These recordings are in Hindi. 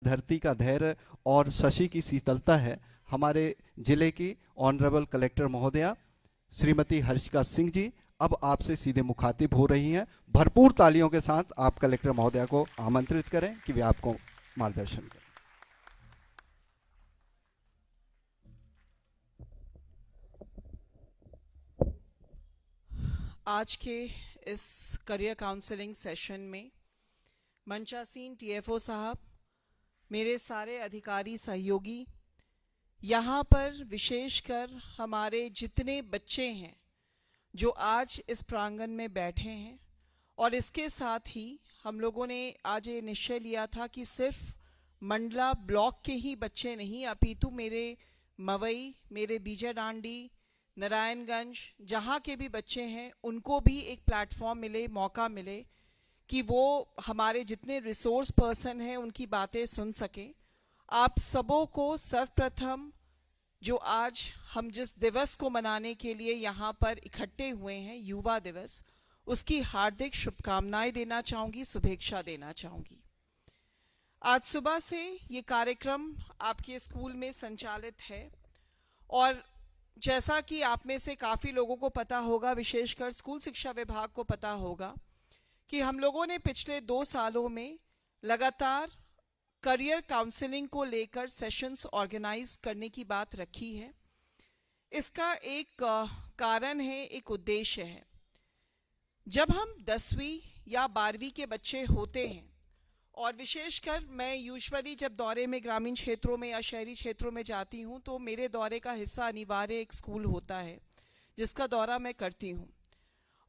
धरती का धैर्य और शशि की शीतलता है। हमारे जिले की ऑनरेबल कलेक्टर महोदया श्रीमती हर्षिका सिंह जी अब आपसे सीधे मुखातिब हो रही हैं। भरपूर तालियों के साथ आप कलेक्टर महोदया को आमंत्रित करें कि वे आपको मार्गदर्शन करें। आज के इस करियर काउंसलिंग सेशन में मंचासीन टीएफओ साहब, मेरे सारे अधिकारी सहयोगी, यहाँ पर विशेषकर हमारे जितने बच्चे हैं जो आज इस प्रांगण में बैठे हैं, और इसके साथ ही हम लोगों ने आज ये निश्चय लिया था कि सिर्फ मंडला ब्लॉक के ही बच्चे नहीं अपितु मेरे मवई, मेरे बीजा डांडी, नारायणगंज, जहाँ के भी बच्चे हैं उनको भी एक प्लेटफॉर्म मिले, मौका मिले कि वो हमारे जितने रिसोर्स पर्सन हैं उनकी बातें सुन सकें। आप सबों को सर्वप्रथम जो आज हम जिस दिवस को मनाने के लिए यहाँ पर इकट्ठे हुए हैं, युवा दिवस, उसकी हार्दिक शुभकामनाएं देना चाहूँगी, शुभेच्छा देना चाहूँगी। आज सुबह से ये कार्यक्रम आपके स्कूल में संचालित है और जैसा कि आप में से काफ़ी लोगों को पता होगा, विशेषकर स्कूल शिक्षा विभाग को पता होगा कि हम लोगों ने पिछले 2 सालों में लगातार करियर काउंसलिंग को लेकर सेशंस ऑर्गेनाइज करने की बात रखी है। इसका एक कारण है, एक उद्देश्य है। जब हम 10वीं या 12वीं के बच्चे होते हैं, और विशेषकर मैं यूजुअली जब दौरे में ग्रामीण क्षेत्रों में या शहरी क्षेत्रों में जाती हूँ तो मेरे दौरे का हिस्सा अनिवार्य एक स्कूल होता है जिसका दौरा मैं करती हूँ।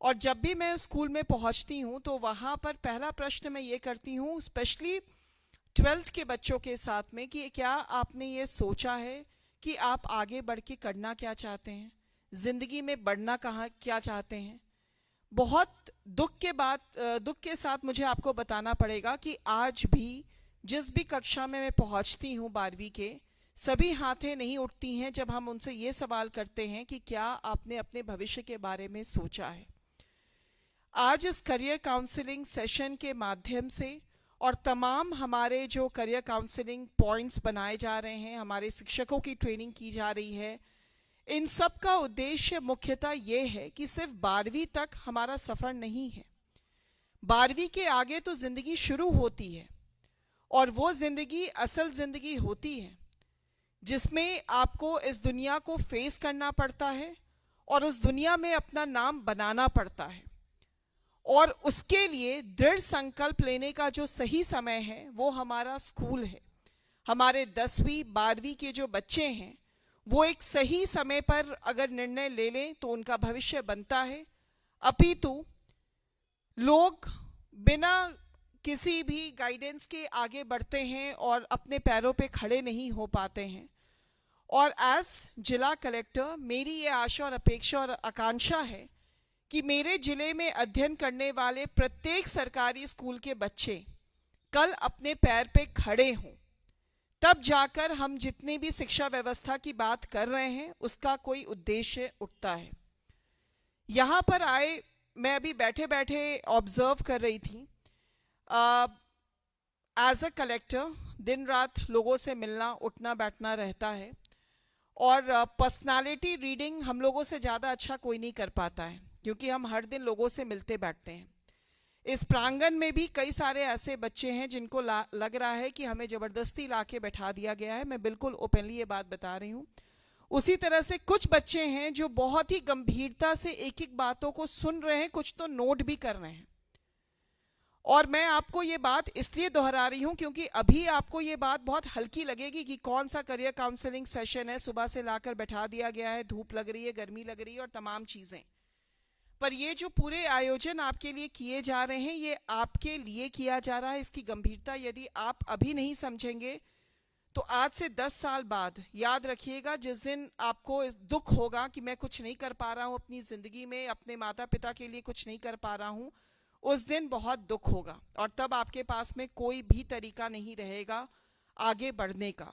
और जब भी मैं स्कूल में पहुँचती हूँ तो वहाँ पर पहला प्रश्न मैं ये करती हूँ, स्पेशली 12th के बच्चों के साथ में, कि क्या आपने ये सोचा है कि आप आगे बढ़ के करना क्या चाहते हैं, ज़िंदगी में बढ़ना क्या चाहते हैं। बहुत दुख के साथ मुझे आपको बताना पड़ेगा कि आज भी जिस भी कक्षा में मैं पहुंचती हूं 12वीं के, सभी हाथें नहीं उठती हैं जब हम उनसे ये सवाल करते हैं कि क्या आपने अपने भविष्य के बारे में सोचा है। आज इस करियर काउंसलिंग सेशन के माध्यम से और तमाम हमारे जो करियर काउंसलिंग पॉइंट्स बनाए जा रहे हैं, हमारे शिक्षकों की ट्रेनिंग की जा रही है, इन सब का उद्देश्य मुख्यतः ये है कि सिर्फ 12वीं तक हमारा सफ़र नहीं है। 12वीं के आगे तो ज़िंदगी शुरू होती है और वो ज़िंदगी असल ज़िंदगी होती है जिसमें आपको इस दुनिया को फेस करना पड़ता है और उस दुनिया में अपना नाम बनाना पड़ता है। और उसके लिए दृढ़ संकल्प लेने का जो सही समय है वो हमारा स्कूल है। हमारे 10वीं 12वीं के जो बच्चे हैं वो एक सही समय पर अगर निर्णय ले लें तो उनका भविष्य बनता है। अपितु लोग बिना किसी भी गाइडेंस के आगे बढ़ते हैं और अपने पैरों पे खड़े नहीं हो पाते हैं। और एज जिला कलेक्टर मेरी ये आशा और अपेक्षा और आकांक्षा है कि मेरे जिले में अध्ययन करने वाले प्रत्येक सरकारी स्कूल के बच्चे कल अपने पैर पे खड़े हों, तब जाकर हम जितनी भी शिक्षा व्यवस्था की बात कर रहे हैं उसका कोई उद्देश्य उठता है। यहाँ पर आए, मैं अभी बैठे बैठे ऑब्जर्व कर रही थी, एज अ कलेक्टर दिन रात लोगों से मिलना उठना बैठना रहता है और पर्सनालिटी रीडिंग हम लोगों से ज़्यादा अच्छा कोई नहीं कर पाता है क्योंकि हम हर दिन लोगों से मिलते बैठते हैं। इस प्रांगण में भी कई सारे ऐसे बच्चे हैं जिनको लग रहा है कि हमें ज़बरदस्ती ला के बैठा दिया गया है। मैं बिल्कुल ओपनली ये बात बता रही हूँ। उसी तरह से कुछ बच्चे हैं जो बहुत ही गंभीरता से एक एक बातों को सुन रहे हैं, कुछ तो नोट भी कर रहे हैं। और मैं आपको ये बात इसलिए दोहरा रही हूँ क्योंकि अभी आपको ये बात बहुत हल्की लगेगी कि कौन सा करियर काउंसलिंग सेशन है, सुबह से लाकर बैठा दिया गया है, धूप लग रही है, गर्मी लग रही है और तमाम चीज़ें। पर ये जो पूरे आयोजन आपके लिए किए जा रहे हैं, ये आपके लिए किया जा रहा है। इसकी गंभीरता यदि आप अभी नहीं समझेंगे तो आज से 10 साल बाद याद रखिएगा, जिस दिन आपको दुख होगा कि मैं कुछ नहीं कर पा रहा हूँ अपनी ज़िंदगी में, अपने माता पिता के लिए कुछ नहीं कर पा रहा हूँ, उस दिन बहुत दुख होगा और तब आपके पास में कोई भी तरीका नहीं रहेगा आगे बढ़ने का।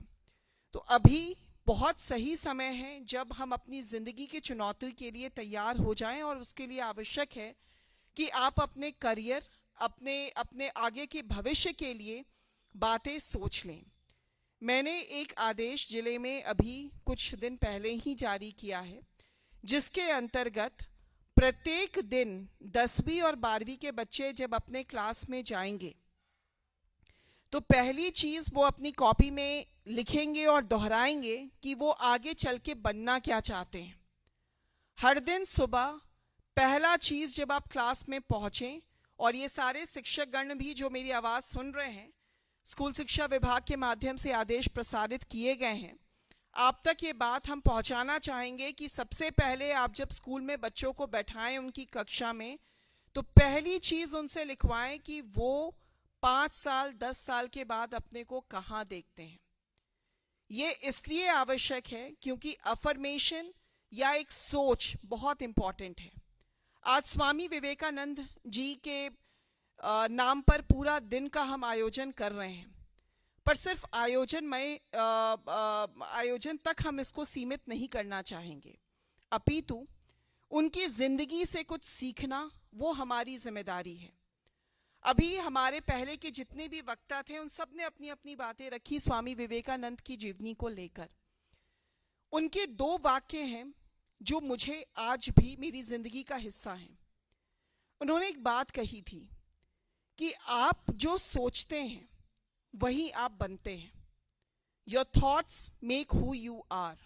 तो अभी बहुत सही समय है जब हम अपनी ज़िंदगी की चुनौती के लिए तैयार हो जाएं और उसके लिए आवश्यक है कि आप अपने करियर, अपने आगे के भविष्य के लिए बातें सोच लें। मैंने एक आदेश जिले में अभी कुछ दिन पहले ही जारी किया है, जिसके अंतर्गत प्रत्येक दिन 10वीं और 12वीं के बच्चे जब अपने क्लास में जाएंगे तो पहली चीज वो अपनी कॉपी में लिखेंगे और दोहराएंगे कि वो आगे चल के बनना क्या चाहते हैं। हर दिन सुबह पहला चीज जब आप क्लास में पहुंचें, और ये सारे शिक्षक गण भी जो मेरी आवाज सुन रहे हैं, स्कूल शिक्षा विभाग के माध्यम से आदेश प्रसारित किए गए हैं, आप तक ये बात हम पहुंचाना चाहेंगे कि सबसे पहले आप जब स्कूल में बच्चों को बैठाएं उनकी कक्षा में, तो पहली चीज उनसे लिखवाएं कि वो 5 साल 10 साल के बाद अपने को कहाँ देखते हैं। ये इसलिए आवश्यक है क्योंकि अफर्मेशन या एक सोच बहुत इंपॉर्टेंट है। आज स्वामी विवेकानंद जी के नाम पर पूरा दिन का हम आयोजन कर रहे हैं, पर सिर्फ आयोजन तक हम इसको सीमित नहीं करना चाहेंगे, अपितु उनकी जिंदगी से कुछ सीखना वो हमारी जिम्मेदारी है। अभी हमारे पहले के जितने भी वक्ता थे उन सब ने अपनी अपनी बातें रखी स्वामी विवेकानंद की जीवनी को लेकर। उनके 2 वाक्य हैं जो मुझे आज भी मेरी जिंदगी का हिस्सा हैं। उन्होंने एक बात कही थी कि आप जो सोचते हैं वही आप बनते हैं। Your thoughts make who you are.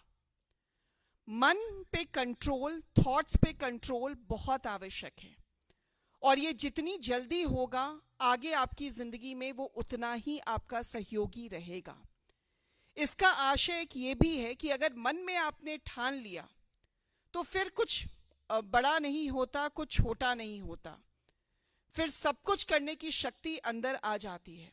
मन पे कंट्रोल, थॉट्स पे कंट्रोल बहुत आवश्यक है, और ये जितनी जल्दी होगा आगे आपकी जिंदगी में वो उतना ही आपका सहयोगी रहेगा। इसका आशय एक ये भी है कि अगर मन में आपने ठान लिया तो फिर कुछ बड़ा नहीं होता, कुछ छोटा नहीं होता, फिर सब कुछ करने की शक्ति अंदर आ जाती है।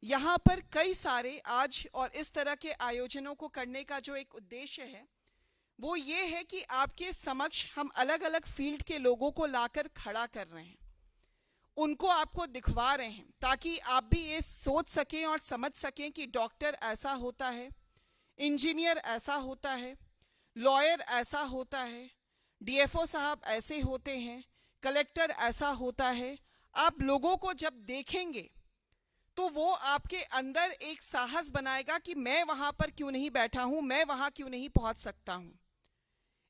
यहाँ पर कई सारे आज और इस तरह के आयोजनों को करने का जो एक उद्देश्य है वो ये है कि आपके समक्ष हम अलग अलग फील्ड के लोगों को लाकर खड़ा कर रहे हैं, उनको आपको दिखवा रहे हैं, ताकि आप भी ये सोच सकें और समझ सकें कि डॉक्टर ऐसा होता है, इंजीनियर ऐसा होता है, लॉयर ऐसा होता है, डीएफओ साहब ऐसे होते हैं, कलेक्टर ऐसा होता है। आप लोगों को जब देखेंगे तो वो आपके अंदर एक साहस बनाएगा कि मैं वहां पर क्यों नहीं बैठा हूं, मैं वहां क्यों नहीं पहुंच सकता हूं।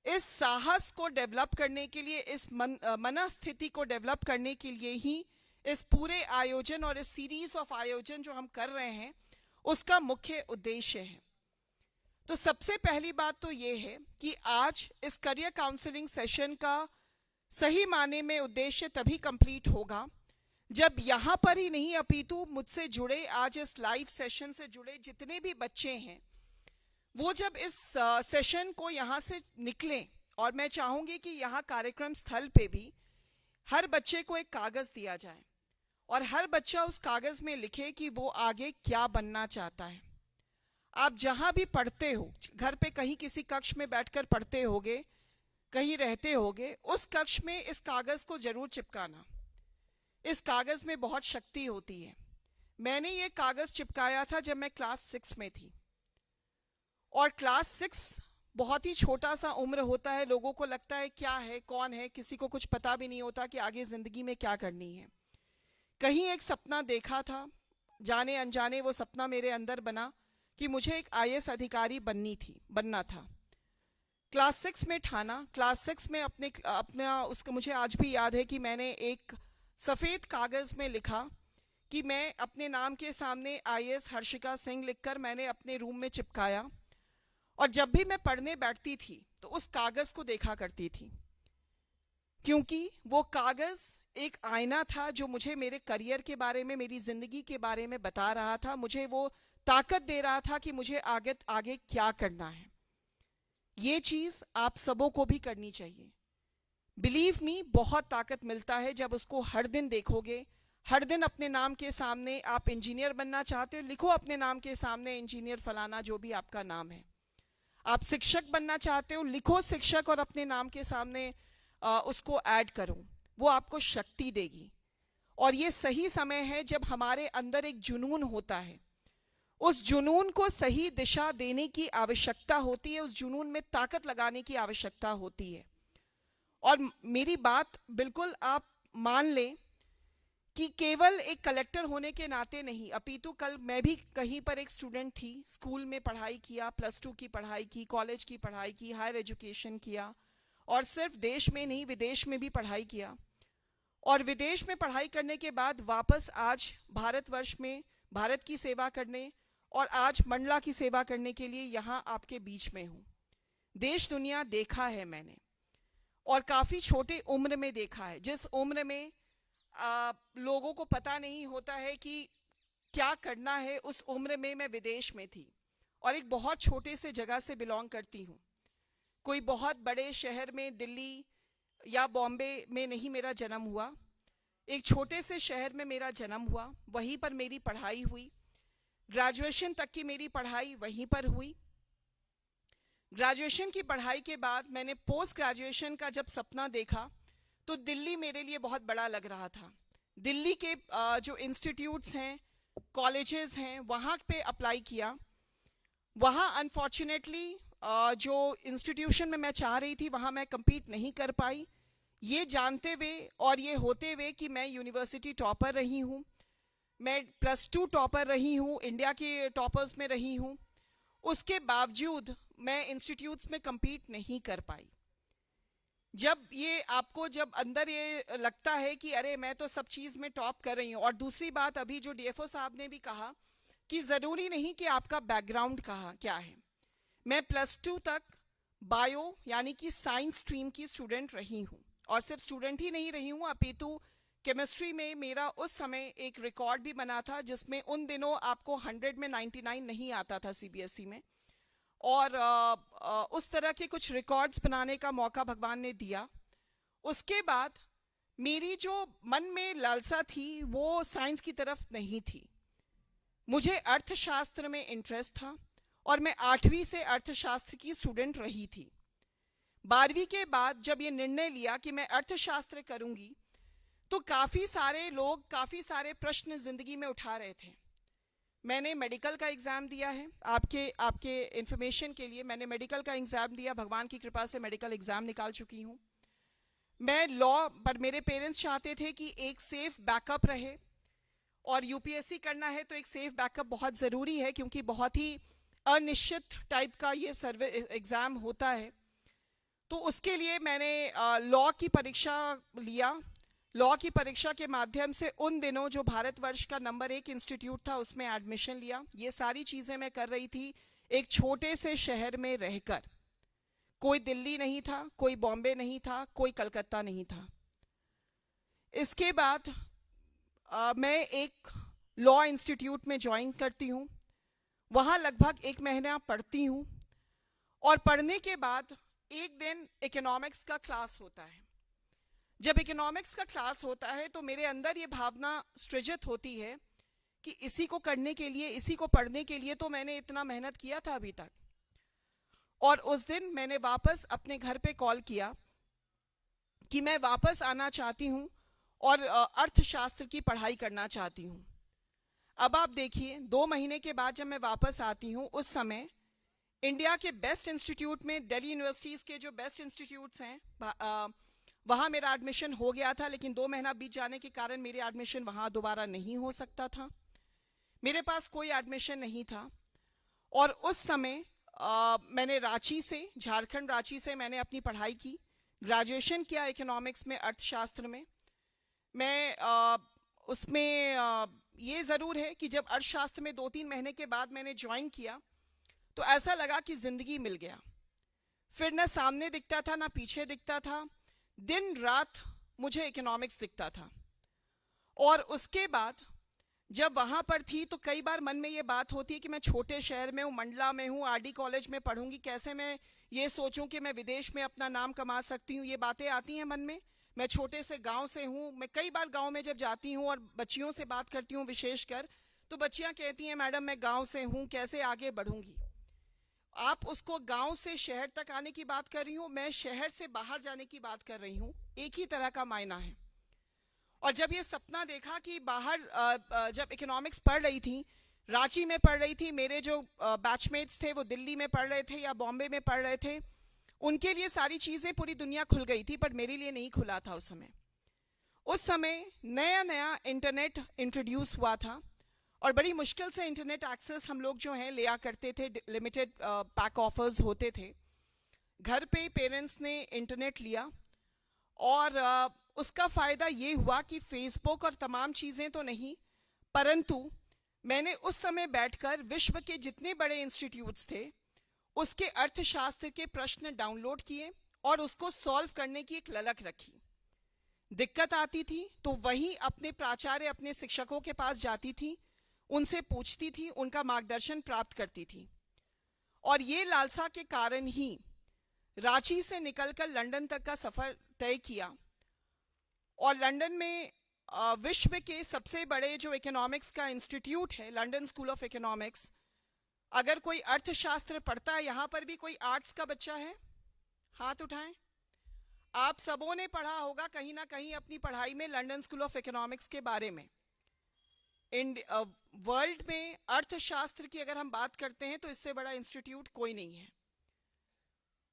इस साहस को डेवलप करने के लिए, इस मनस्थिति को डेवलप करने के लिए ही इस पूरे आयोजन और इस सीरीज ऑफ आयोजन जो हम कर रहे हैं उसका मुख्य उद्देश्य है। तो सबसे पहली बात तो ये है कि आज इस करियर काउंसलिंग सेशन का सही माने में उद्देश्य तभी कंप्लीट होगा जब यहाँ पर ही नहीं अपितु मुझसे जुड़े, आज इस लाइव सेशन से जुड़े जितने भी बच्चे हैं वो जब इस सेशन को यहाँ से निकलें, और मैं चाहूंगी कि यहाँ कार्यक्रम स्थल पे भी हर बच्चे को एक कागज दिया जाए और हर बच्चा उस कागज में लिखे कि वो आगे क्या बनना चाहता है। आप जहाँ भी पढ़ते हो, घर पे कहीं किसी कक्ष में बैठकर पढ़ते होगे, कहीं रहते होगे, उस कक्ष में इस कागज को जरूर चिपकाना। इस कागज में बहुत शक्ति होती है। मैंने ये कागज चिपकाया था जब मैं क्लास 6 में थी, और क्लास 6 बहुत ही छोटा सा उम्र होता है। लोगों को लगता है क्या है, कौन है, किसी को कुछ पता भी नहीं होता कि आगे जिंदगी में क्या करनी है। कहीं एक सपना देखा था, जाने अनजाने वो सपना मेरे अंदर बना कि मुझे एक आईएएस अधिकारी बनना था। क्लास 6 में ठाना। क्लास 6 में अपना उसका मुझे आज भी याद है कि मैंने एक सफ़ेद कागज़ में लिखा कि मैं अपने नाम के सामने आईएएस हर्षिका सिंह लिखकर मैंने अपने रूम में चिपकाया, और जब भी मैं पढ़ने बैठती थी तो उस कागज़ को देखा करती थी, क्योंकि वो कागज़ एक आईना था जो मुझे मेरे करियर के बारे में, मेरी ज़िंदगी के बारे में बता रहा था। मुझे वो ताकत दे रहा था कि मुझे आगे क्या करना है। ये चीज़ आप सबों को भी करनी चाहिए। बिलीव मी, बहुत ताकत मिलता है जब उसको हर दिन देखोगे। हर दिन अपने नाम के सामने, आप इंजीनियर बनना चाहते हो, लिखो अपने नाम के सामने इंजीनियर फलाना, जो भी आपका नाम है। आप शिक्षक बनना चाहते हो, लिखो शिक्षक और अपने नाम के सामने उसको ऐड करो। वो आपको शक्ति देगी। और ये सही समय है जब हमारे अंदर एक जुनून होता है, उस जुनून को सही दिशा देने की आवश्यकता होती है, उस जुनून में ताकत लगाने की आवश्यकता होती है। और मेरी बात बिल्कुल आप मान लें कि केवल एक कलेक्टर होने के नाते नहीं, अपितु कल मैं भी कहीं पर एक स्टूडेंट थी, स्कूल में पढ़ाई किया, +2 की पढ़ाई की, कॉलेज की पढ़ाई की, हायर एजुकेशन किया, और सिर्फ देश में नहीं विदेश में भी पढ़ाई किया, और विदेश में पढ़ाई करने के बाद वापस आज भारतवर्ष में भारत की सेवा करने और आज मंडला की सेवा करने के लिए यहाँ आपके बीच में हूँ। देश दुनिया देखा है मैंने, और काफ़ी छोटे उम्र में देखा है, जिस उम्र में लोगों को पता नहीं होता है कि क्या करना है, उस उम्र में मैं विदेश में थी और एक बहुत छोटे से जगह से बिलोंग करती हूँ। कोई बहुत बड़े शहर में, दिल्ली या बॉम्बे में नहीं मेरा जन्म हुआ, एक छोटे से शहर में मेरा जन्म हुआ, वहीं पर मेरी पढ़ाई हुई, ग्रेजुएशन तक की मेरी पढ़ाई वहीं पर हुई। ग्रेजुएशन की पढ़ाई के बाद मैंने पोस्ट ग्रेजुएशन का जब सपना देखा तो दिल्ली मेरे लिए बहुत बड़ा लग रहा था। दिल्ली के जो इंस्टीट्यूट्स हैं, कॉलेजेस हैं, वहाँ पे अप्लाई किया। वहाँ अनफॉर्चुनेटली जो इंस्टीट्यूशन में मैं चाह रही थी वहाँ मैं compete नहीं कर पाई, ये जानते हुए और ये होते हुए कि मैं यूनिवर्सिटी टॉपर रही हूँ, मैं +2 टॉपर रही हूँ, इंडिया के टॉपर्स में रही हूँ, उसके बावजूद मैं इंस्टीट्यूट्स में compete नहीं कर पाई। जब ये आपको जब अंदर ये लगता है कि अरे मैं तो सब चीज़ में टॉप कर रही हूँ, और दूसरी बात अभी जो डीएफओ साहब ने भी कहा कि ज़रूरी नहीं कि आपका बैकग्राउंड कहा क्या है। मैं +2 तक बायो यानी कि साइंस स्ट्रीम की स्टूडेंट रही हूँ, और सिर्फ स्टूडेंट ही नहीं रही हूँ, अपितु केमिस्ट्री में मेरा उस समय एक रिकॉर्ड भी बना था, जिसमें उन दिनों आपको 100 में 99 नहीं आता था सीबीएसई में, और उस तरह के कुछ रिकॉर्ड्स बनाने का मौका भगवान ने दिया। उसके बाद मेरी जो मन में लालसा थी वो साइंस की तरफ नहीं थी, मुझे अर्थशास्त्र में इंटरेस्ट था, और मैं 8वीं से अर्थशास्त्र की स्टूडेंट रही थी। 12वीं के बाद जब ये निर्णय लिया कि मैं अर्थशास्त्र करूंगी, तो काफ़ी सारे लोग काफ़ी सारे प्रश्न जिंदगी में उठा रहे थे। मैंने मेडिकल का एग्ज़ाम दिया है, आपके इन्फॉर्मेशन के लिए मैंने मेडिकल का एग्ज़ाम दिया, भगवान की कृपा से मेडिकल एग्ज़ाम निकाल चुकी हूँ। मैं लॉ पर, मेरे पेरेंट्स चाहते थे कि एक सेफ बैकअप रहे, और यूपीएससी करना है तो एक सेफ बैकअप बहुत ज़रूरी है, क्योंकि बहुत ही अनिश्चित टाइप का ये सर्वे एग्ज़ाम होता है। तो उसके लिए मैंने लॉ की परीक्षा लिया। लॉ की परीक्षा के माध्यम से उन दिनों जो भारतवर्ष का नंबर 1 इंस्टीट्यूट था उसमें एडमिशन लिया। ये सारी चीज़ें मैं कर रही थी एक छोटे से शहर में रहकर। कोई दिल्ली नहीं था, कोई बॉम्बे नहीं था, कोई कलकत्ता नहीं था। इसके बाद मैं एक लॉ इंस्टीट्यूट में ज्वाइन करती हूँ, वहाँ लगभग 1 महीना पढ़ती हूँ, और पढ़ने के बाद एक दिन इकोनॉमिक्स का क्लास होता है। जब इकोनॉमिक्स का क्लास होता है तो मेरे अंदर ये भावना सृजित होती है कि इसी को करने के लिए, इसी को पढ़ने के लिए तो मैंने इतना मेहनत किया था अभी तक। और उस दिन मैंने वापस अपने घर पे कॉल किया कि मैं वापस आना चाहती हूँ और अर्थशास्त्र की पढ़ाई करना चाहती हूँ। अब आप देखिए, 2 महीने के बाद जब मैं वापस आती हूँ, उस समय इंडिया के बेस्ट इंस्टीट्यूट में, दिल्ली यूनिवर्सिटीज़ के जो बेस्ट इंस्टीट्यूट्स हैं, वहाँ मेरा एडमिशन हो गया था, लेकिन 2 महीना बीत जाने के कारण मेरे एडमिशन वहाँ दोबारा नहीं हो सकता था। मेरे पास कोई एडमिशन नहीं था, और उस समय मैंने रांची से, झारखंड रांची से मैंने अपनी पढ़ाई की, ग्रेजुएशन किया इकोनॉमिक्स में, अर्थशास्त्र में। मैं उसमें ये ज़रूर है कि जब अर्थशास्त्र में 2-3 महीने के बाद मैंने ज्वाइन किया तो ऐसा लगा कि ज़िंदगी मिल गया। फिर ना सामने दिखता था ना पीछे दिखता था, दिन रात मुझे इकोनॉमिक्स दिखता था। और उसके बाद जब वहाँ पर थी तो कई बार मन में ये बात होती है कि मैं छोटे शहर में हूँ, मंडला में हूँ, आरडी कॉलेज में पढ़ूंगी, कैसे मैं ये सोचूं कि मैं विदेश में अपना नाम कमा सकती हूँ। ये बातें आती हैं मन में। मैं छोटे से गांव से हूँ। मैं कई बार गांव में जब जाती हूँ और बच्चियों से बात करती हूँ विशेषकर, तो बच्चियाँ कहती हैं मैडम मैं गाँव से हूँ, कैसे आगे बढ़ूंगी। आप उसको गांव से शहर तक आने की बात कर रही हूँ, मैं शहर से बाहर जाने की बात कर रही हूँ, एक ही तरह का मायना है। और जब ये सपना देखा कि बाहर, जब इकोनॉमिक्स पढ़ रही थी, रांची में पढ़ रही थी, मेरे जो बैचमेट्स थे वो दिल्ली में पढ़ रहे थे या बॉम्बे में पढ़ रहे थे, उनके लिए सारी चीज़ें, पूरी दुनिया खुल गई थी, पर मेरे लिए नहीं खुला था उस समय। उस समय नया नया इंटरनेट इंट्रोड्यूस हुआ था और बड़ी मुश्किल से इंटरनेट एक्सेस हम लोग जो हैं लिया करते थे, लिमिटेड पैक ऑफर्स होते थे। घर पे पेरेंट्स ने इंटरनेट लिया और उसका फ़ायदा ये हुआ कि फेसबुक और तमाम चीज़ें तो नहीं, परंतु मैंने उस समय बैठकर विश्व के जितने बड़े इंस्टीट्यूट्स थे उसके अर्थशास्त्र के प्रश्न डाउनलोड किए और उसको सॉल्व करने की एक ललक रखी। दिक्कत आती थी तो वहीं अपने प्राचार्य, अपने शिक्षकों के पास जाती थी, उनसे पूछती थी, उनका मार्गदर्शन प्राप्त करती थी। और ये लालसा के कारण ही रांची से निकलकर लंदन तक का सफ़र तय किया और लंदन में विश्व के सबसे बड़े जो इकोनॉमिक्स का इंस्टीट्यूट है, लंदन स्कूल ऑफ इकोनॉमिक्स, अगर कोई अर्थशास्त्र पढ़ता है, यहाँ पर भी कोई आर्ट्स का बच्चा है, हाथ उठाएं। आप सबों ने पढ़ा होगा कहीं ना कहीं अपनी पढ़ाई में लंदन स्कूल ऑफ इकोनॉमिक्स के बारे में। वर्ल्ड में अर्थशास्त्र की अगर हम बात करते हैं तो इससे बड़ा इंस्टीट्यूट कोई नहीं है।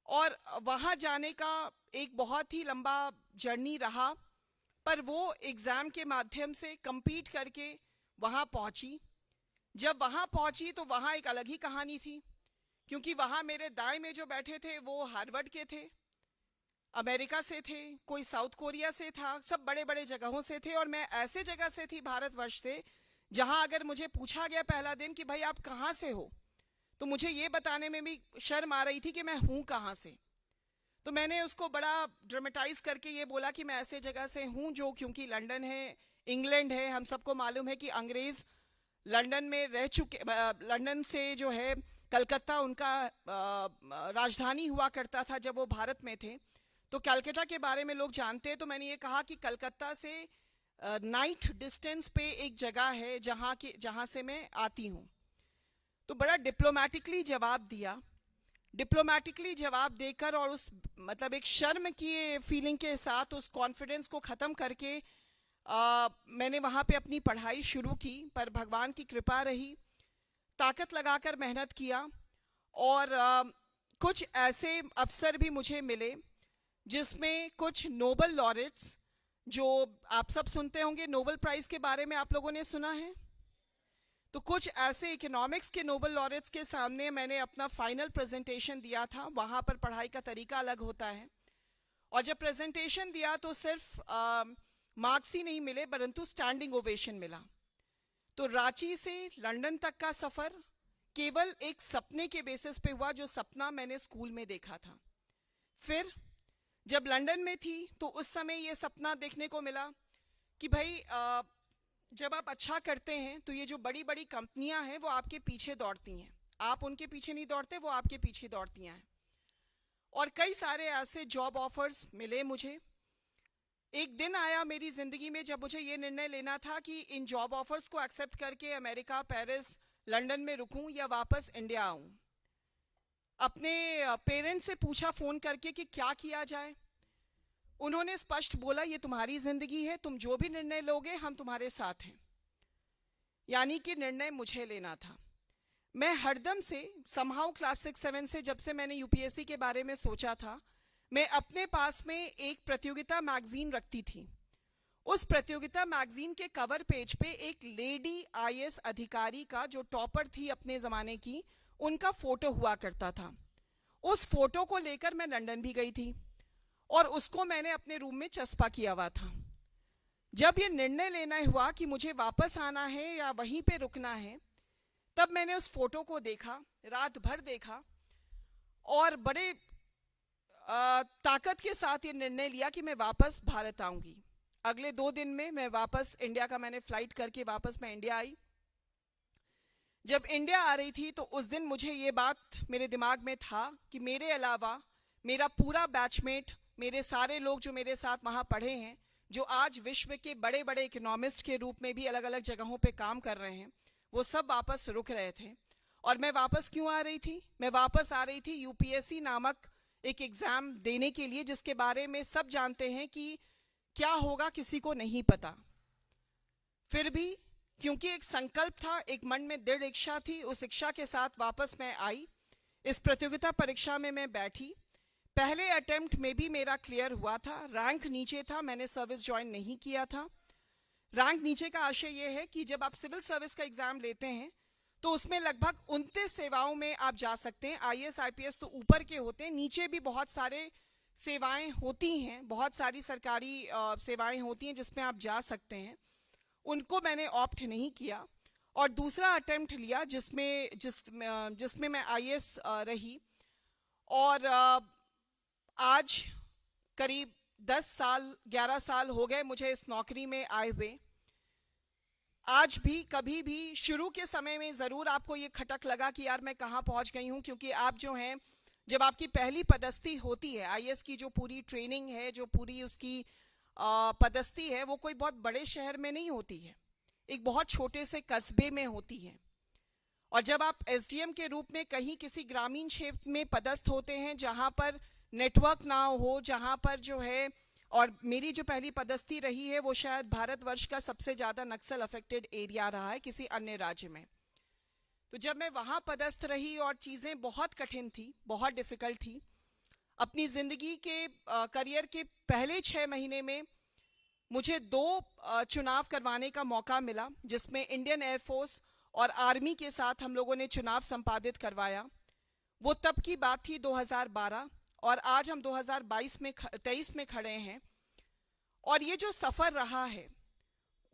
और वहाँ जाने का एक बहुत ही लंबा जर्नी रहा, पर वो एग्ज़ाम के माध्यम से compete करके वहाँ पहुँची। जब वहाँ पहुँची तो वहाँ एक अलग ही कहानी थी, क्योंकि वहाँ मेरे दाएं में जो बैठे थे वो हार्वर्ड के थे, अमेरिका से थे, कोई साउथ कोरिया से था, सब बड़े बड़े जगहों से थे। और मैं ऐसे जगह से थी, भारतवर्ष से, जहाँ अगर मुझे पूछा गया पहला दिन कि भाई आप कहाँ से हो, तो मुझे ये बताने में भी शर्म आ रही थी कि मैं हूँ कहाँ से। तो मैंने उसको बड़ा ड्रामेटाइज करके ये बोला कि मैं ऐसे जगह से हूँ जो, क्योंकि लंदन है, इंग्लैंड है, हम सबको मालूम है कि अंग्रेज़ लंदन में रह चुके, लंदन से जो है कलकत्ता उनका राजधानी हुआ करता था जब वो भारत में थे, तो कलकत्ता के बारे में लोग जानते हैं। तो मैंने ये कहा कि कलकत्ता से नाइट डिस्टेंस पे एक जगह है जहाँ से मैं आती हूँ। तो बड़ा डिप्लोमेटिकली जवाब दिया। डिप्लोमेटिकली जवाब देकर और उस मतलब एक शर्म की फीलिंग के साथ उस कॉन्फिडेंस को ख़त्म करके मैंने वहाँ पे अपनी पढ़ाई शुरू की। पर भगवान की कृपा रही, ताकत लगाकर मेहनत किया और कुछ ऐसे अवसर भी मुझे मिले जिसमें कुछ नोबल लॉरेट्स, जो आप सब सुनते होंगे, नोबल प्राइज़ के बारे में आप लोगों ने सुना है, तो कुछ ऐसे इकोनॉमिक्स के नोबल लॉरेट्स के सामने मैंने अपना फाइनल प्रेजेंटेशन दिया था। वहाँ पर पढ़ाई का तरीका अलग होता है और जब प्रेजेंटेशन दिया तो सिर्फ मार्क्स ही नहीं मिले परंतु स्टैंडिंग ओवेशन मिला। तो रांची से लंदन तक का सफ़र केवल एक सपने के बेसिस पे हुआ, जो सपना मैंने स्कूल में देखा था। फिर जब लंदन में थी तो उस समय ये सपना देखने को मिला कि भाई जब आप अच्छा करते हैं तो ये जो बड़ी बड़ी कंपनियां हैं वो आपके पीछे दौड़ती हैं, आप उनके पीछे नहीं दौड़ते, वो आपके पीछे दौड़ती हैं। और कई सारे ऐसे जॉब ऑफर्स मिले मुझे। एक दिन आया मेरी ज़िंदगी में जब मुझे ये निर्णय लेना था कि इन जॉब ऑफर्स को एक्सेप्ट करके अमेरिका, पेरिस, लंदन में रुकूं या वापस इंडिया आऊं। अपने पेरेंट्स से पूछा फ़ोन करके कि क्या किया जाए। उन्होंने स्पष्ट बोला, ये तुम्हारी ज़िंदगी है, तुम जो भी निर्णय लोगे हम तुम्हारे साथ हैं। यानी कि निर्णय मुझे लेना था। मैं हरदम से समहाउ क्लास 6-7 से, जब से मैंने यूपीएससी के बारे में सोचा था, मैं अपने पास में एक प्रतियोगिता मैगजीन रखती थी। उस प्रतियोगिता मैगजीन के कवर पेज पे एक लेडी आईएएस अधिकारी का, जो टॉपर थी अपने ज़माने की, उनका फ़ोटो हुआ करता था। उस फोटो को लेकर मैं लंदन भी गई थी और उसको मैंने अपने रूम में चस्पा किया हुआ था। जब ये निर्णय लेना हुआ कि मुझे वापस आना है या वहीं पे रुकना है, तब मैंने उस फोटो को देखा, रात भर देखा और बड़े ताकत के साथ ये निर्णय लिया कि मैं वापस भारत आऊंगी। अगले 2 दिन में मैं वापस इंडिया का, मैंने फ्लाइट करके वापस मैं इंडिया आई। जब इंडिया आ रही थी तो उस दिन मुझे ये बात मेरे दिमाग में था कि मेरे अलावा मेरा पूरा बैचमेट, मेरे सारे लोग जो मेरे साथ वहाँ पढ़े हैं, जो आज विश्व के बड़े बड़े इकोनॉमिस्ट के रूप में भी अलग अलग जगहों पे काम कर रहे हैं, वो सब वापस रुक रहे थे। और मैं वापस क्यों आ रही थी? मैं वापस आ रही थी यूपीएससी नामक एक एग्ज़ाम देने के लिए, जिसके बारे में सब जानते हैं कि क्या होगा किसी को नहीं पता। फिर भी क्योंकि एक संकल्प था, एक मन में दृढ़ इच्छा थी, उस इच्छा के साथ वापस मैं आई। इस प्रतियोगिता परीक्षा में मैं बैठी। पहले अटेम्प्ट में भी मेरा क्लियर हुआ था, रैंक नीचे था, मैंने सर्विस ज्वाइन नहीं किया था। रैंक नीचे का आशय ये है कि जब आप सिविल सर्विस का एग्जाम लेते हैं तो उसमें लगभग 29 सेवाओं में आप जा सकते हैं। आईएएस आईपीएस तो ऊपर के होते हैं, नीचे भी बहुत सारे सेवाएं होती हैं, बहुत सारी सरकारी सेवाएं होती हैं जिसमें आप जा सकते हैं। उनको मैंने ऑप्ट नहीं किया और दूसरा अटेम्प्ट लिया जिसमें मैं आईएएस रही। और आज करीब 11 साल हो गए मुझे इस नौकरी में आए हुए। आज भी कभी भी शुरू के समय में ज़रूर आपको ये खटक लगा कि यार मैं कहाँ पहुँच गई हूँ, क्योंकि आप जो हैं, जब आपकी पहली पदस्थी होती है, आईएएस की जो पूरी ट्रेनिंग है, जो पूरी उसकी पदस्थी है, वो कोई बहुत बड़े शहर में नहीं होती है, एक बहुत छोटे से कस्बे में होती है। और जब आप एसडीएम के रूप में कहीं किसी ग्रामीण क्षेत्र में पदस्थ होते हैं जहाँ पर नेटवर्क ना हो, जहाँ पर जो है, और मेरी जो पहली पदस्थी रही है वो शायद भारतवर्ष का सबसे ज़्यादा नक्सल अफेक्टेड एरिया रहा है किसी अन्य राज्य में। तो जब मैं वहाँ पदस्थ रही और चीज़ें बहुत कठिन थी, बहुत डिफ़िकल्ट थी। अपनी ज़िंदगी के करियर के पहले 6 महीने में मुझे 2 चुनाव करवाने का मौका मिला, जिसमें इंडियन एयरफोर्स और आर्मी के साथ हम लोगों ने चुनाव संपादित करवाया। वो तब की बात थी 2012, और आज हम 2023 में खड़े हैं। और ये जो सफ़र रहा है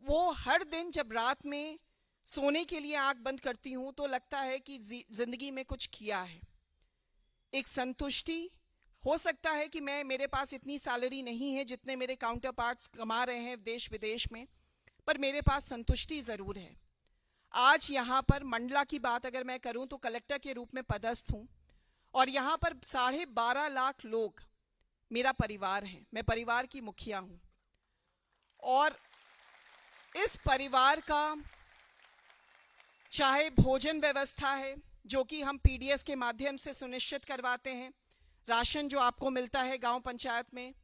वो हर दिन जब रात में सोने के लिए आंख बंद करती हूँ तो लगता है कि ज़िंदगी में कुछ किया है, एक संतुष्टि। हो सकता है कि मेरे पास इतनी सैलरी नहीं है जितने मेरे काउंटर पार्ट्स कमा रहे हैं देश विदेश में, पर मेरे पास संतुष्टि ज़रूर है। आज यहाँ पर मंडला की बात अगर मैं करूँ तो कलेक्टर के रूप में पदस्थ हूँ, और यहाँ पर 12.5 लाख लोग मेरा परिवार है, मैं परिवार की मुखिया हूँ। और इस परिवार का चाहे भोजन व्यवस्था है जो कि हम पीडीएस के माध्यम से सुनिश्चित करवाते हैं, राशन जो आपको मिलता है गांव पंचायत में,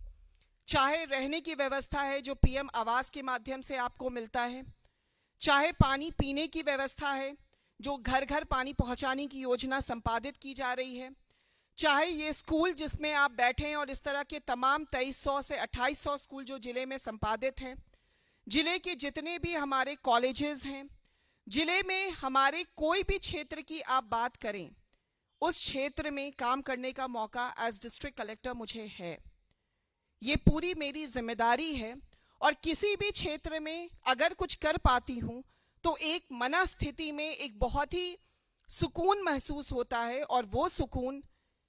चाहे रहने की व्यवस्था है जो पीएम आवास के माध्यम से आपको मिलता है, चाहे पानी पीने की व्यवस्था है जो घर घर पानी पहुंचाने की योजना संपादित की जा रही है, चाहे ये स्कूल जिसमें आप बैठे हैं और इस तरह के तमाम 2300 से 2800 स्कूल जो जिले में संपादित हैं, जिले के जितने भी हमारे कॉलेजेस हैं, जिले में हमारे कोई भी क्षेत्र की आप बात करें, उस क्षेत्र में काम करने का मौका एज डिस्ट्रिक्ट कलेक्टर मुझे है। ये पूरी मेरी जिम्मेदारी है, और किसी भी क्षेत्र में अगर कुछ कर पाती हूँ तो एक मनस्थिति में एक बहुत ही सुकून महसूस होता है, और वो सुकून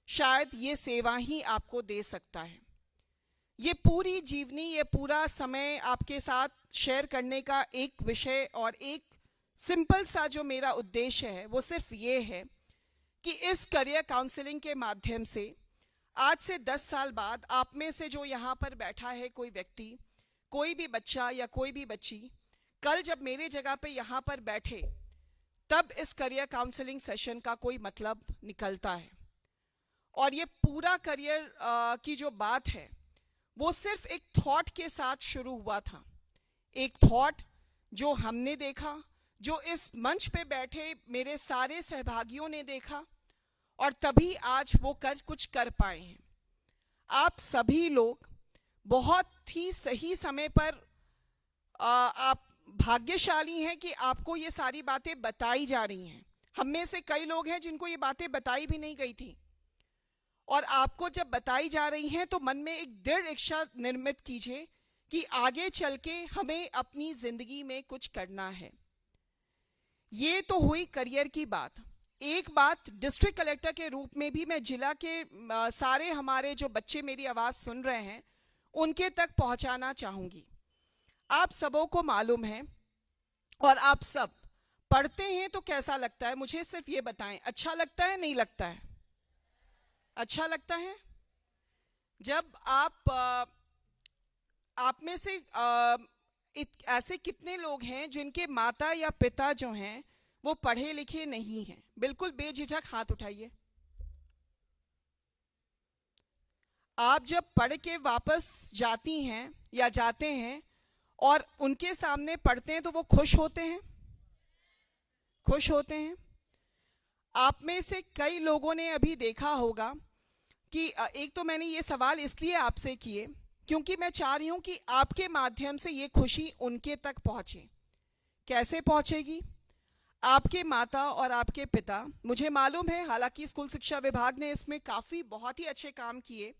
शायद ये सेवा ही आपको दे सकता है। ये पूरी जीवनी, ये पूरा समय आपके साथ शेयर करने का एक विषय और एक सिंपल सा जो मेरा उद्देश्य है वो सिर्फ ये है कि इस करियर काउंसलिंग के माध्यम से आज से 10 साल बाद आप में से जो यहाँ पर बैठा है कोई व्यक्ति, कोई भी बच्चा या कोई भी बच्ची, कल जब मेरे जगह पे यहाँ पर बैठे तब इस करियर काउंसलिंग सेशन का कोई मतलब निकलता है। और ये पूरा करियर की जो बात है वो सिर्फ एक थॉट के साथ शुरू हुआ था, एक थॉट जो हमने देखा, जो इस मंच पे बैठे मेरे सारे सहभागियों ने देखा, और तभी आज वो कुछ कर पाए हैं। आप सभी लोग बहुत ही सही समय पर आप भाग्यशाली हैं कि आपको ये सारी बातें बताई जा रही हैं। हम में से कई लोग हैं जिनको ये बातें बताई भी नहीं गई थी, और आपको जब बताई जा रही हैं तो मन में एक दृढ़ इच्छा निर्मित कीजिए कि आगे चल के हमें अपनी जिंदगी में कुछ करना है। ये तो हुई करियर की बात। एक बात डिस्ट्रिक्ट कलेक्टर के रूप में भी मैं जिला के सारे हमारे जो बच्चे मेरी आवाज़ सुन रहे हैं उनके तक पहुंचाना चाहूँगी। आप सबों को मालूम है, और आप सब पढ़ते हैं तो कैसा लगता है, मुझे सिर्फ ये बताएं, अच्छा लगता है नहीं लगता है? अच्छा लगता है। जब आप में से ऐसे कितने लोग हैं जिनके माता या पिता जो हैं वो पढ़े लिखे नहीं हैं? बिल्कुल बेझिझक हाथ उठाइए। आप जब पढ़ के वापस जाती हैं या जाते हैं और उनके सामने पढ़ते हैं तो वो खुश होते हैं? खुश होते हैं। आप में से कई लोगों ने अभी देखा होगा कि एक तो मैंने ये सवाल इसलिए आपसे किए क्योंकि मैं चाह रही हूं कि आपके माध्यम से ये खुशी उनके तक पहुंचे। कैसे पहुंचेगी? आपके माता और आपके पिता, मुझे मालूम है, हालांकि स्कूल शिक्षा विभाग ने इसमें काफ़ी बहुत ही अच्छे काम किए।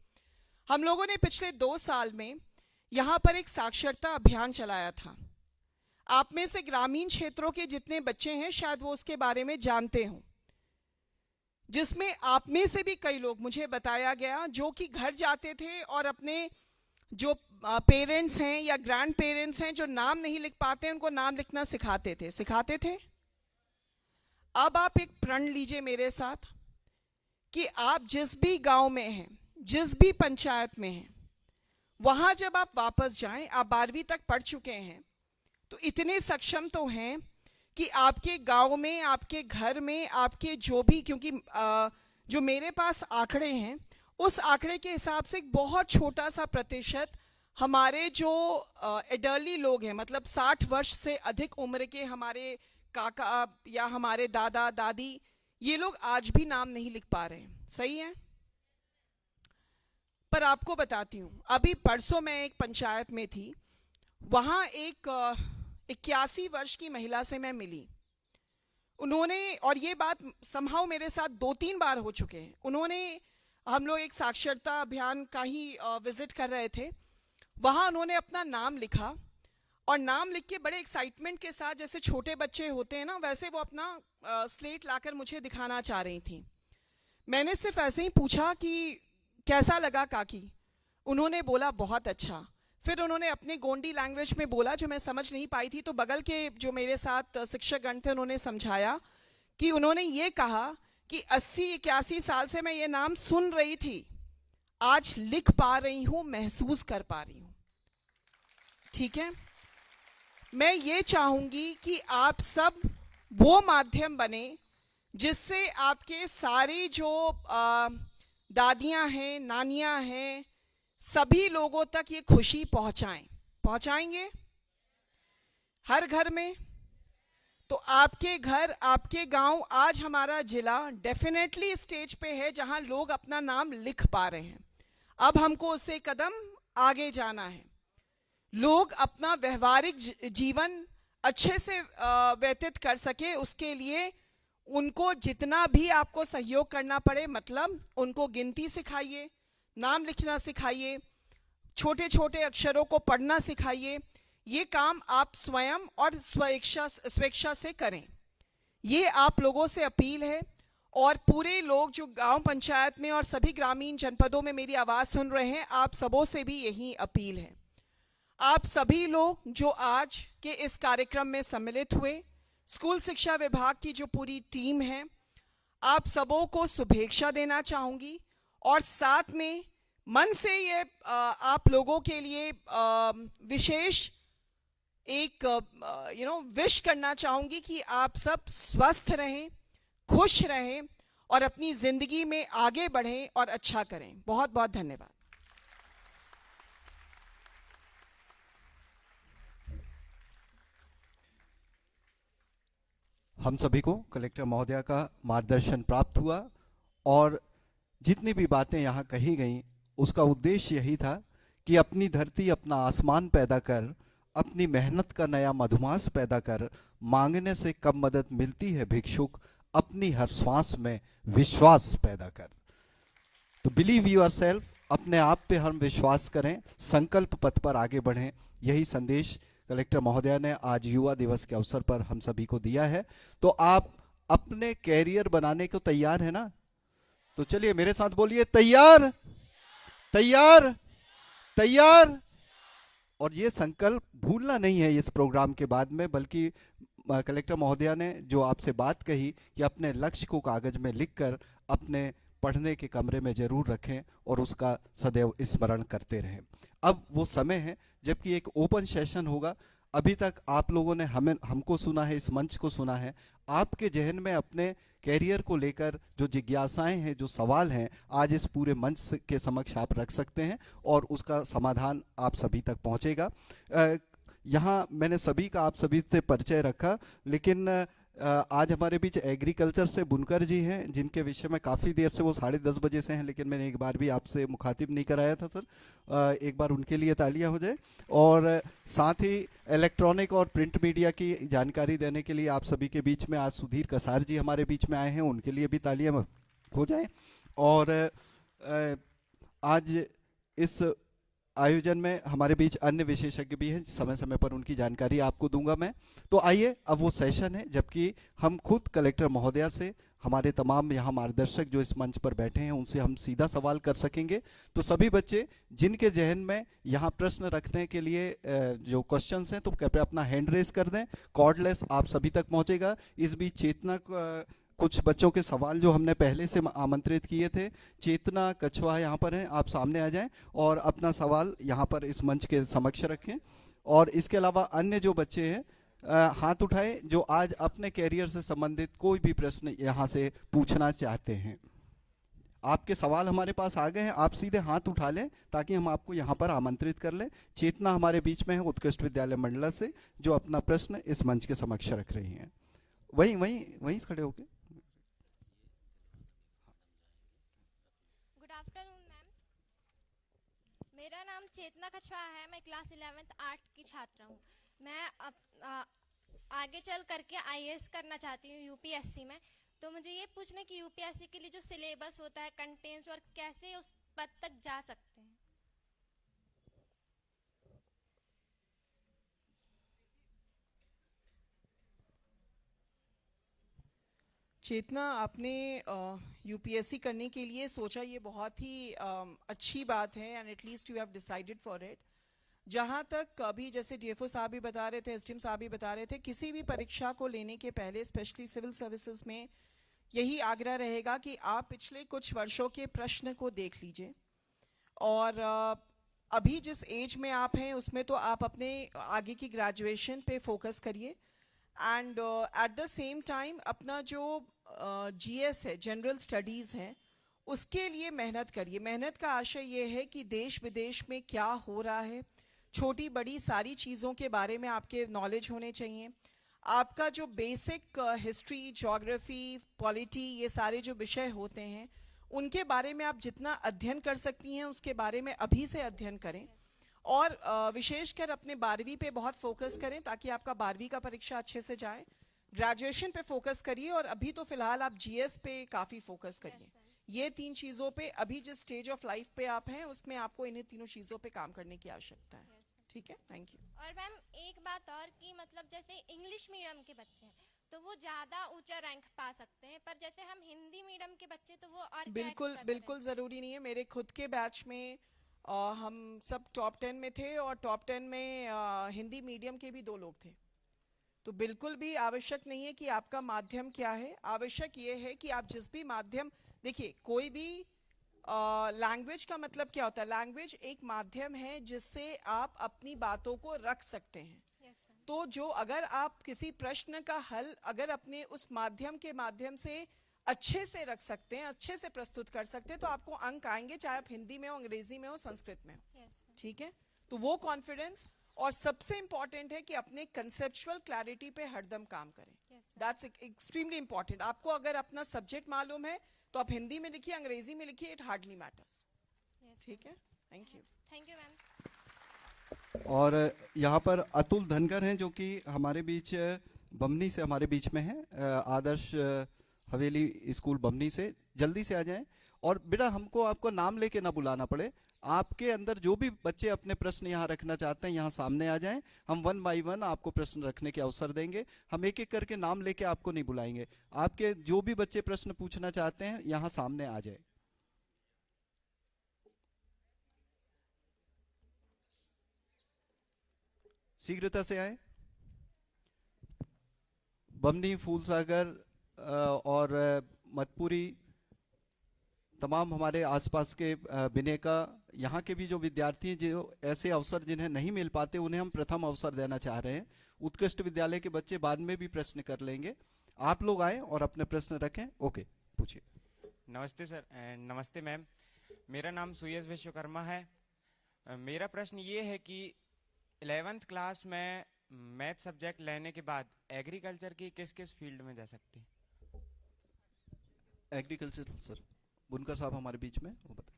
हम लोगों ने पिछले 2 साल में यहाँ पर एक साक्षरता अभियान चलाया था। आप में से ग्रामीण क्षेत्रों के जितने बच्चे हैं शायद वो उसके बारे में जानते हों, जिसमें आप में से भी कई लोग, मुझे बताया गया, जो कि घर जाते थे और अपने जो पेरेंट्स हैं या ग्रैंड पेरेंट्स हैं जो नाम नहीं लिख पाते उनको नाम लिखना सिखाते थे। अब आप एक प्रण लीजिए मेरे साथ कि आप जिस भी गांव में हैं, जिस भी पंचायत में हैं, वहां जब आप वापस जाएं, आप 12वीं तक पढ़ चुके हैं, तो इतने सक्षम तो हैं कि आपके गांव में, आपके घर में, आपके जो भी, क्योंकि जो मेरे पास आंकड़े हैं उस आंकड़े के हिसाब से एक बहुत छोटा सा प्रतिशत हमारे जो एडल्टली लोग हैं, मतलब 60 वर्ष से अधिक उम्र के हमारे काका या हमारे दादा दादी, ये लोग आज भी नाम नहीं लिख पा रहे हैं। सही है? पर आपको बताती हूँ, अभी परसों मैं एक पंचायत में थी, वहाँ एक 81 वर्ष की महिला से मैं मिली। उन्होंने, और ये बात समहाउ मेरे साथ 2-3 बार हो चुके हैं, उन्होंने, हम लोग एक साक्षरता अभियान का ही विजिट कर रहे थे, वहाँ उन्होंने अपना नाम लिखा और नाम लिख के बड़े एक्साइटमेंट के साथ, जैसे छोटे बच्चे होते हैं ना, वैसे वो अपना स्लेट लाकर मुझे दिखाना चाह रही थी। मैंने सिर्फ ऐसे ही पूछा कि कैसा लगा काकी? उन्होंने बोला बहुत अच्छा। फिर उन्होंने अपने गोंडी लैंग्वेज में बोला जो मैं समझ नहीं पाई थी, तो बगल के जो मेरे साथ शिक्षकगण थे उन्होंने समझाया कि उन्होंने ये कहा कि 80-81 साल से मैं ये नाम सुन रही थी, आज लिख पा रही हूँ, महसूस कर पा रही हूँ। ठीक है? मैं ये चाहूंगी कि आप सब वो माध्यम बने जिससे आपके सारे जो दादियां हैं, नानियां हैं, सभी लोगों तक ये खुशी पहुंचाएंगे हर घर में। तो आपके घर, आपके गांव, आज हमारा जिला डेफिनेटली स्टेज पे है जहां लोग अपना नाम लिख पा रहे हैं। अब हमको उससे कदम आगे जाना है। लोग अपना व्यवहारिक जीवन अच्छे से व्यतीत कर सके, उसके लिए उनको जितना भी आपको सहयोग करना पड़े, मतलब उनको गिनती सिखाइए, नाम लिखना सिखाइए, छोटे छोटे अक्षरों को पढ़ना सिखाइए। ये काम आप स्वयं और स्वेच्छा से करें, ये आप लोगों से अपील है। और पूरे लोग जो गांव पंचायत में और सभी ग्रामीण जनपदों में मेरी आवाज़ सुन रहे हैं, आप सबों से भी यही अपील है। आप सभी लोग जो आज के इस कार्यक्रम में सम्मिलित हुए, स्कूल शिक्षा विभाग की जो पूरी टीम है, आप सबों को शुभेच्छा देना चाहूँगी और साथ में मन से ये आप लोगों के लिए विशेष एक विश करना चाहूँगी कि आप सब स्वस्थ रहें, खुश रहें और अपनी ज़िंदगी में आगे बढ़ें और अच्छा करें। बहुत बहुत धन्यवाद। हम सभी को कलेक्टर महोदया का मार्गदर्शन प्राप्त हुआ और जितनी भी बातें यहाँ कही गईं उसका उद्देश्य यही था कि अपनी धरती अपना आसमान पैदा कर, अपनी मेहनत का नया मधुमास पैदा कर, मांगने से कब मदद मिलती है भिक्षुक, अपनी हर श्वास में विश्वास पैदा कर। तो बिलीव योरसेल्फ, अपने आप पे हम विश्वास करें, संकल्प पथ पर आगे बढ़ें। यही संदेश कलेक्टर महोदया ने आज युवा दिवस के अवसर पर हम सभी को दिया है। तो आप अपने कैरियर बनाने को तैयार है ना? तो चलिए मेरे साथ बोलिए, तैयार, तैयार, तैयार। और ये संकल्प भूलना नहीं है इस प्रोग्राम के बाद में, बल्कि कलेक्टर महोदया ने जो आपसे बात कही कि अपने लक्ष्य को कागज में लिखकर अपने पढ़ने के कमरे में जरूर रखें और उसका सदैव स्मरण करते रहें। अब वो समय है जबकि एक ओपन सेशन होगा। अभी तक आप लोगों ने हमको सुना है, इस मंच को सुना है। आपके जहन में अपने कैरियर को लेकर जो जिज्ञासाएं हैं, जो सवाल हैं, आज इस पूरे मंच के समक्ष आप रख सकते हैं और उसका समाधान आप सभी तक पहुंचेगा। यहाँ मैंने सभी का आप सभी से परिचय रखा, लेकिन आज हमारे बीच एग्रीकल्चर से बुनकर जी हैं, जिनके विषय में काफ़ी देर से, वो 10:30 बजे से हैं, लेकिन मैंने एक बार भी आपसे मुखातिब नहीं कराया था सर। एक बार उनके लिए तालियां हो जाए। और साथ ही इलेक्ट्रॉनिक और प्रिंट मीडिया की जानकारी देने के लिए आप सभी के बीच में आज सुधीर कसार जी हमारे बीच में आए हैं, उनके लिए भी तालियां हो जाए। और आज इस आयोजन में हमारे बीच अन्य विशेषज्ञ भी हैं, समय समय पर उनकी जानकारी आपको दूंगा मैं। तो आइए, अब वो सेशन है जबकि हम खुद कलेक्टर महोदया से, हमारे तमाम यहाँ मार्गदर्शक जो इस मंच पर बैठे हैं, उनसे हम सीधा सवाल कर सकेंगे। तो सभी बच्चे जिनके जहन में यहाँ प्रश्न रखने के लिए जो क्वेश्चंस हैं, तो कृपया अपना हैंड रेस कर दें। कॉर्डलेस आप सभी तक पहुँचेगा। इस बीच चेतना कुछ बच्चों के सवाल जो हमने पहले से आमंत्रित किए थे, चेतना कछवा यहाँ पर हैं, आप सामने आ जाएं और अपना सवाल यहाँ पर इस मंच के समक्ष रखें। और इसके अलावा अन्य जो बच्चे हैं, हाथ उठाएं जो आज अपने कैरियर से संबंधित कोई भी प्रश्न यहाँ से पूछना चाहते हैं। आपके सवाल हमारे पास आ गए हैं, आप सीधे हाथ उठा लें ताकि हम आपको यहाँ पर आमंत्रित कर लें। चेतना हमारे बीच में है उत्कृष्ट विद्यालय मंडला से, जो अपना प्रश्न इस मंच के समक्ष रख रही हैं। वहीं वहीं वहीं खड़े होके। गुड आफ्टरनून मैम, मेरा नाम चेतना कछवा है। मैं क्लास 11th आर्ट की छात्रा हूँ। मैं आगे चल करके आईएएस करना चाहती हूँ यूपीएससी में। तो मुझे ये पूछना कि यूपीएससी के लिए जो सिलेबस होता है, कंटेंट्स, और कैसे उस पद तक जा सकते हैं। चेतना, आपने यूपीएससी करने के लिए सोचा, ये बहुत ही अच्छी बात है, and at least you have decided for it. जहाँ तक अभी जैसे डीएफओ साहब भी बता रहे थे, एसडीएम साहब भी बता रहे थे, किसी भी परीक्षा को लेने के पहले, स्पेशली सिविल सर्विसेज में, यही आग्रह रहेगा कि आप पिछले कुछ वर्षों के प्रश्न को देख लीजिए। और अभी जिस एज में आप हैं उसमें तो आप अपने आगे की ग्रेजुएशन पे फोकस करिए, and eight the same time अपना जो जीएस है, जनरल स्टडीज़ है, उसके लिए मेहनत करिए। मेहनत का आशय ये है कि देश विदेश में क्या हो रहा है, छोटी बड़ी सारी चीज़ों के बारे में आपके नॉलेज होने चाहिए। आपका जो बेसिक हिस्ट्री, ज्योग्राफी, पॉलिटी, ये सारे जो विषय होते हैं, उनके बारे में आप जितना अध्ययन कर सकती हैं उसके बारे में अभी से अध्ययन करें। और विशेषकर अपने 12वीं पे बहुत फोकस करें ताकि आपका 12वीं का परीक्षा अच्छे से जाए। ग्रेजुएशन पे फोकस करिए, और अभी तो फिलहाल आप जीएस पे काफ़ी फोकस करिए। ये 3 चीज़ों पे, अभी जिस स्टेज ऑफ लाइफ पे आप हैं उसमें आपको इन्हीं तीनों चीज़ों पे काम करने की आवश्यकता है। ठीक है, थैंक यू। और मैम एक बात और कि मतलब जैसे इंग्लिश मीडियम के बच्चे हैं तो वो ज़्यादा ऊंचा रैंक पा सकते हैं, पर जैसे हम हिंदी मीडियम के बच्चे तो वो और क्या बिल्कुल extra बिल्कुल करें? ज़रूरी नहीं है। मेरे खुद के बैच में हम सब टॉप 10 में थे, और टॉप 10 में हिंदी मीडियम के भी 2 लोग थे। तो बिल्कुल भी आवश्यक नहीं है कि आपका माध्यम क्या है। आवश्यक ये है कि आप जिस भी माध्यम, देखिए कोई भी लैंग्वेज का मतलब क्या होता है, लैंग्वेज एक माध्यम है जिससे आप अपनी बातों को रख सकते हैं। Yes, ma'am. तो जो अगर आप किसी प्रश्न का हल अगर अपने उस माध्यम के माध्यम से अच्छे से रख सकते हैं, अच्छे से प्रस्तुत कर सकते हैं, तो आपको अंक आएंगे, चाहे आप हिंदी में हो, अंग्रेजी में हो, संस्कृत में हो। Yes, ma'am. ठीक है, तो वो कॉन्फिडेंस, और सबसे इंपॉर्टेंट है कि अपने कंसेप्चुअल क्लैरिटी पे हरदम काम करें। Yes, ma'am. That's extremely important. आपको अगर अपना सब्जेक्ट मालूम है तो आप हिंदी में लिखिए, अंग्रेजी में लिखिए, इट हार्डली मैटर्स। Yes, ठीक है, thank you. Thank you ma'am. और यहाँ पर अतुल धनगर हैं, जो कि हमारे बीच बमनी से हमारे बीच में हैं, आदर्श हवेली स्कूल बमनी से। जल्दी से आ जाएं, और बेटा हमको आपको नाम लेके ना बुलाना पड़े। आपके अंदर जो भी बच्चे अपने प्रश्न यहाँ रखना चाहते हैं, यहाँ सामने आ जाएं। हम 1 बाय 1 आपको प्रश्न रखने के अवसर देंगे। हम एक एक करके नाम लेके आपको नहीं बुलाएंगे। आपके जो भी बच्चे प्रश्न पूछना चाहते हैं, यहाँ सामने आ जाए। शीघ्रता से आए। बमनी, फूलसागर और मतपुरी, तमाम हमारे आसपास के बिनेका, यहाँ के भी जो विद्यार्थी हैं, जो ऐसे अवसर जिन्हें नहीं मिल पाते, उन्हें हम प्रथम अवसर देना चाह रहे हैं। उत्कृष्ट विद्यालय के बच्चे बाद में भी प्रश्न कर लेंगे। आप लोग आए और अपने प्रश्न रखें। ओके, पूछिए। नमस्ते सर, नमस्ते मैम। मेरा नाम सुयश विश्वकर्मा है। मेरा प्रश्न ये है कि 11th क्लास में मैथ सब्जेक्ट लेने के बाद एग्रीकल्चर की किस किस फील्ड में जा सकते हैं? एग्रीकल्चर सर, बुनकर साहब हमारे बीच में, वो बताएं।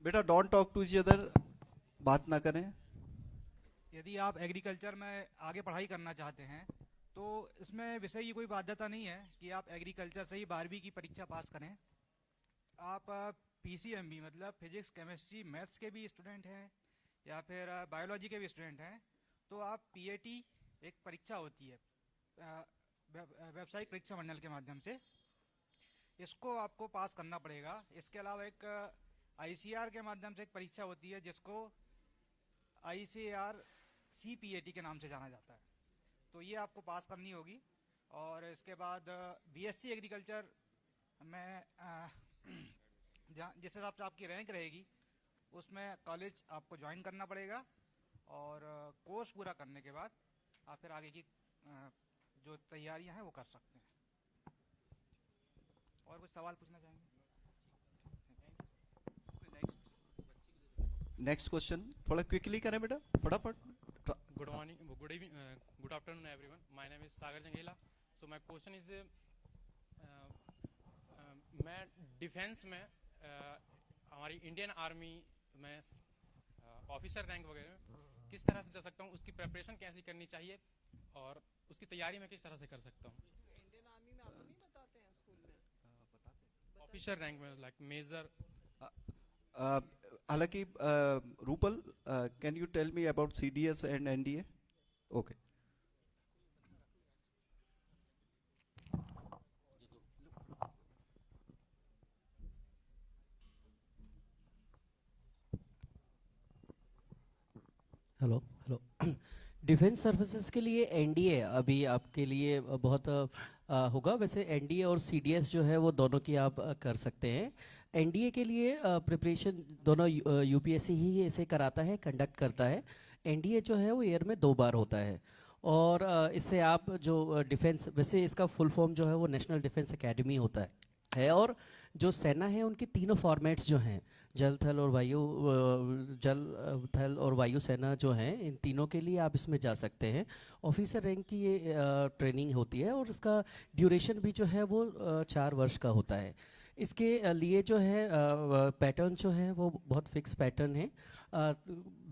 बेटा don't talk to each other, बात ना करें। यदि आप एग्रीकल्चर में आगे पढ़ाई करना चाहते हैं तो इसमें विषय की कोई बाध्यता नहीं है कि आप एग्रीकल्चर से ही 12वीं की परीक्षा पास करें। आप पीसीएमबी मतलब फिजिक्स केमिस्ट्री मैथ्स के भी स्टूडेंट हैं या फिर बायोलॉजी के भी स्टूडेंट हैं तो आप पीएटी एक परीक्षा होती है व्यावसायिक परीक्षा मंडल के माध्यम से, इसको आपको पास करना पड़ेगा। इसके अलावा एक आईसीआर के माध्यम से एक परीक्षा होती है जिसको आईसीआर सीपीएटी के नाम से जाना जाता है, तो ये आपको पास करनी होगी। और इसके बाद बीएससी एग्रीकल्चर में जिस हिसाब से आपकी रैंक रहेगी उसमें कॉलेज आपको ज्वाइन करना पड़ेगा और कोर्स पूरा करने के बाद आप फिर आगे की जो तैयारियां हैं वो कर सकते हैं। और कुछ सवाल पूछना चाहेंगे? नेक्स्ट क्वेश्चन थोड़ा क्विकली करें बेटा, फटाफट। Good morning, good evening, good afternoon, everyone. My name is Sagar Jangela. So my question is, मैं डिफेंस में हमारी इंडियन आर्मी में ऑफिसर रैंक वगैरह किस तरह से जा सकता हूँ, उसकी प्रिपरेशन कैसी करनी चाहिए और उसकी तैयारी मैं किस तरह से कर सकता हूँ? इंडियन आर्मी में आपको नहीं बताते हैं स्कूल में? ऑफिसर रैंक में लाइक मेजर। हालांकि Rupal, can you tell me about CDS and NDA? Okay. Hello hello. Defence services के लिए एनडीए अभी आपके लिए बहुत होगा। वैसे एनडीए और सीडीएस जो है वो दोनों की आप कर सकते हैं। एनडीए के लिए प्रिपरेशन दोनों यूपीएससी ही इसे कराता है, कंडक्ट करता है। एनडीए जो है वो ईयर में 2 बार होता है और इससे आप जो डिफेंस, वैसे इसका फुल फॉर्म जो है वो नेशनल डिफेंस एकेडमी होता है। और जो सेना है उनकी तीनों फॉर्मेट्स जो हैं, जल थल और वायु, जल थल और वायु सेना जो हैं, इन तीनों के लिए आप इसमें जा सकते हैं। ऑफिसर रैंक की ये ट्रेनिंग होती है और इसका ड्यूरेशन भी जो है वो 4 वर्ष का होता है। इसके लिए जो है पैटर्न जो है वो बहुत फिक्स पैटर्न है।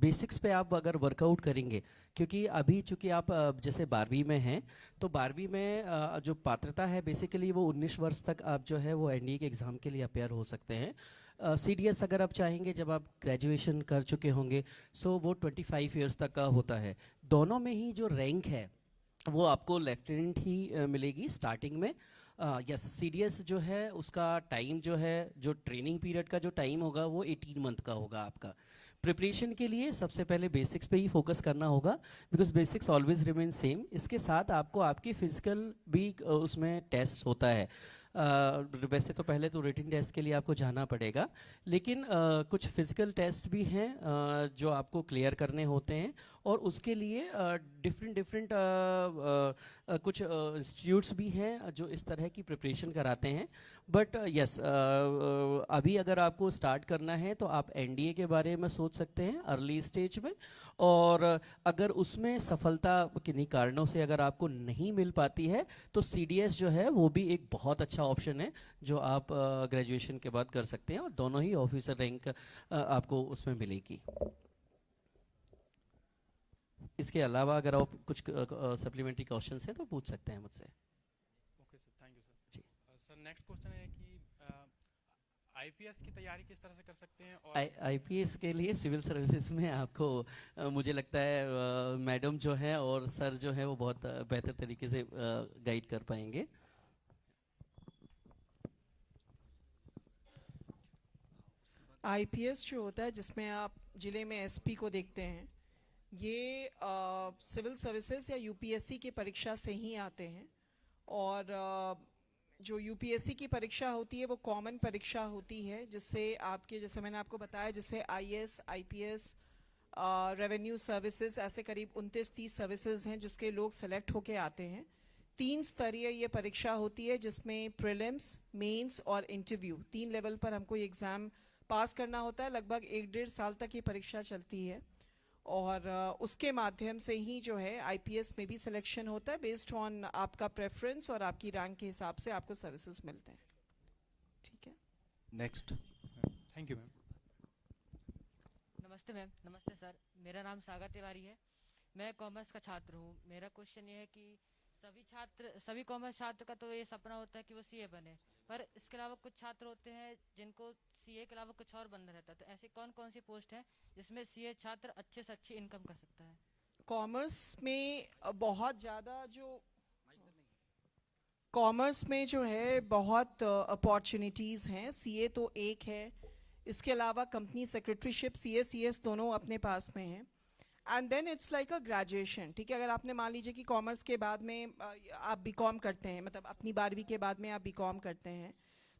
बेसिक्स पे आप अगर वर्कआउट करेंगे, क्योंकि अभी चूंकि आप जैसे 12वीं में हैं तो 12वीं में जो पात्रता है बेसिकली वो 19 वर्ष तक आप जो है वो एनडीए के एग्ज़ाम के लिए अपेयर हो सकते हैं। सीडीएस अगर आप चाहेंगे जब आप ग्रेजुएशन कर चुके होंगे सो वो 25 ईयर्स तक का होता है। दोनों में ही जो रैंक है वो आपको लेफ्टिनेंट ही मिलेगी स्टार्टिंग में। यस, सीडीएस जो है उसका टाइम जो है, जो ट्रेनिंग पीरियड का जो टाइम होगा वो 18 मंथ का होगा आपका। प्रिपरेशन के लिए सबसे पहले बेसिक्स पे ही फोकस करना होगा, because basics always remain same. इसके साथ आपको आपकी फिजिकल भी उसमें टेस्ट होता है। वैसे तो पहले तो रिटन टेस्ट के लिए आपको जाना पड़ेगा, लेकिन कुछ फिजिकल टेस्ट भी हैं जो आपको क्लियर करने होते हैं और उसके लिए डिफरेंट कुछ इंस्टीट्यूट्स भी हैं जो इस तरह की प्रिपरेशन कराते हैं। बट यस, अभी अगर आपको स्टार्ट करना है तो आप एनडीए के बारे में सोच सकते हैं अर्ली स्टेज में, और अगर उसमें सफलता किन्हीं कारणों से अगर आपको नहीं मिल पाती है तो सीडीएस जो है वो भी एक बहुत अच्छा ऑप्शन है जो आप ग्रेजुएशन के बाद कर सकते हैं और दोनों ही ऑफिसर रैंक आपको उसमें मिलेगी। इसके अलावा अगर आप कुछ सप्लीमेंट्री क्वेश्चंस हैं तो पूछ सकते हैं मुझसे। Okay sir, thank you sir. Sir next question है कि आईपीएस की तैयारी किस तरह से कर सकते हैं? और आईपीएस के लिए सिविल सर्विसेज में आपको मुझे लगता है मैडम जो है और सर जो है वो बहुत बेहतर तरीके से गाइड कर पाएंगे। आईपीएस जो होता है जिसमें आप जिले में एसपी को देखते हैं, ये सिविल सर्विसेज या यूपीएससी की परीक्षा से ही आते हैं। और जो यूपीएससी की परीक्षा होती है वो कॉमन परीक्षा होती है जिससे आपके, जैसे मैंने आपको बताया, जिससे आईएएस, आईपीएस, रेवेन्यू सर्विसेज, ऐसे करीब 29-30 सर्विसेज हैं जिसके लोग सेलेक्ट होके आते हैं। 3 स्तरीय ये परीक्षा होती है जिसमें प्रीलिम्स, मेंस और इंटरव्यू 3 लेवल पर हमको ये एग्ज़ाम पास करना होता है। लगभग 1-1.5 साल तक ये परीक्षा चलती है और उसके माध्यम से ही जो है आईपीएस में भी सिलेक्शन होता है। बेस्ड ऑन आपका प्रेफरेंस और आपकी रैंक के हिसाब से आपको सर्विसेज मिलते हैं। ठीक है, नेक्स्ट। Thank you ma'am. नमस्ते मैम। नमस्ते सर, मेरा नाम सागर तिवारी है। मैं कॉमर्स का छात्र हूँ। मेरा क्वेश्चन ये है कि सभी कॉमर्स छात्र का तो ये सपना होता है कि वो सीए बने, पर इसके अलावा कुछ छात्र होते हैं जिनको सीए के अलावा कुछ और बनना रहता है। तो ऐसी कौन कौन सी पोस्ट है जिसमें सीए छात्र अच्छे से अच्छी इनकम कर सकता है? कॉमर्स में बहुत ज़्यादा कॉमर्स में जो है बहुत अपॉर्चुनिटीज़ हैं। सीए तो एक है, इसके अलावा कंपनी सेक्रेटरीशिप, सीए सीएस दोनों अपने पास में हैं। And then it's like a graduation. ठीक है, अगर आपने मान लीजिए कि कॉमर्स के बाद में आप बीकॉम करते हैं, मतलब अपनी 12वीं के बाद में आप बीकॉम करते हैं,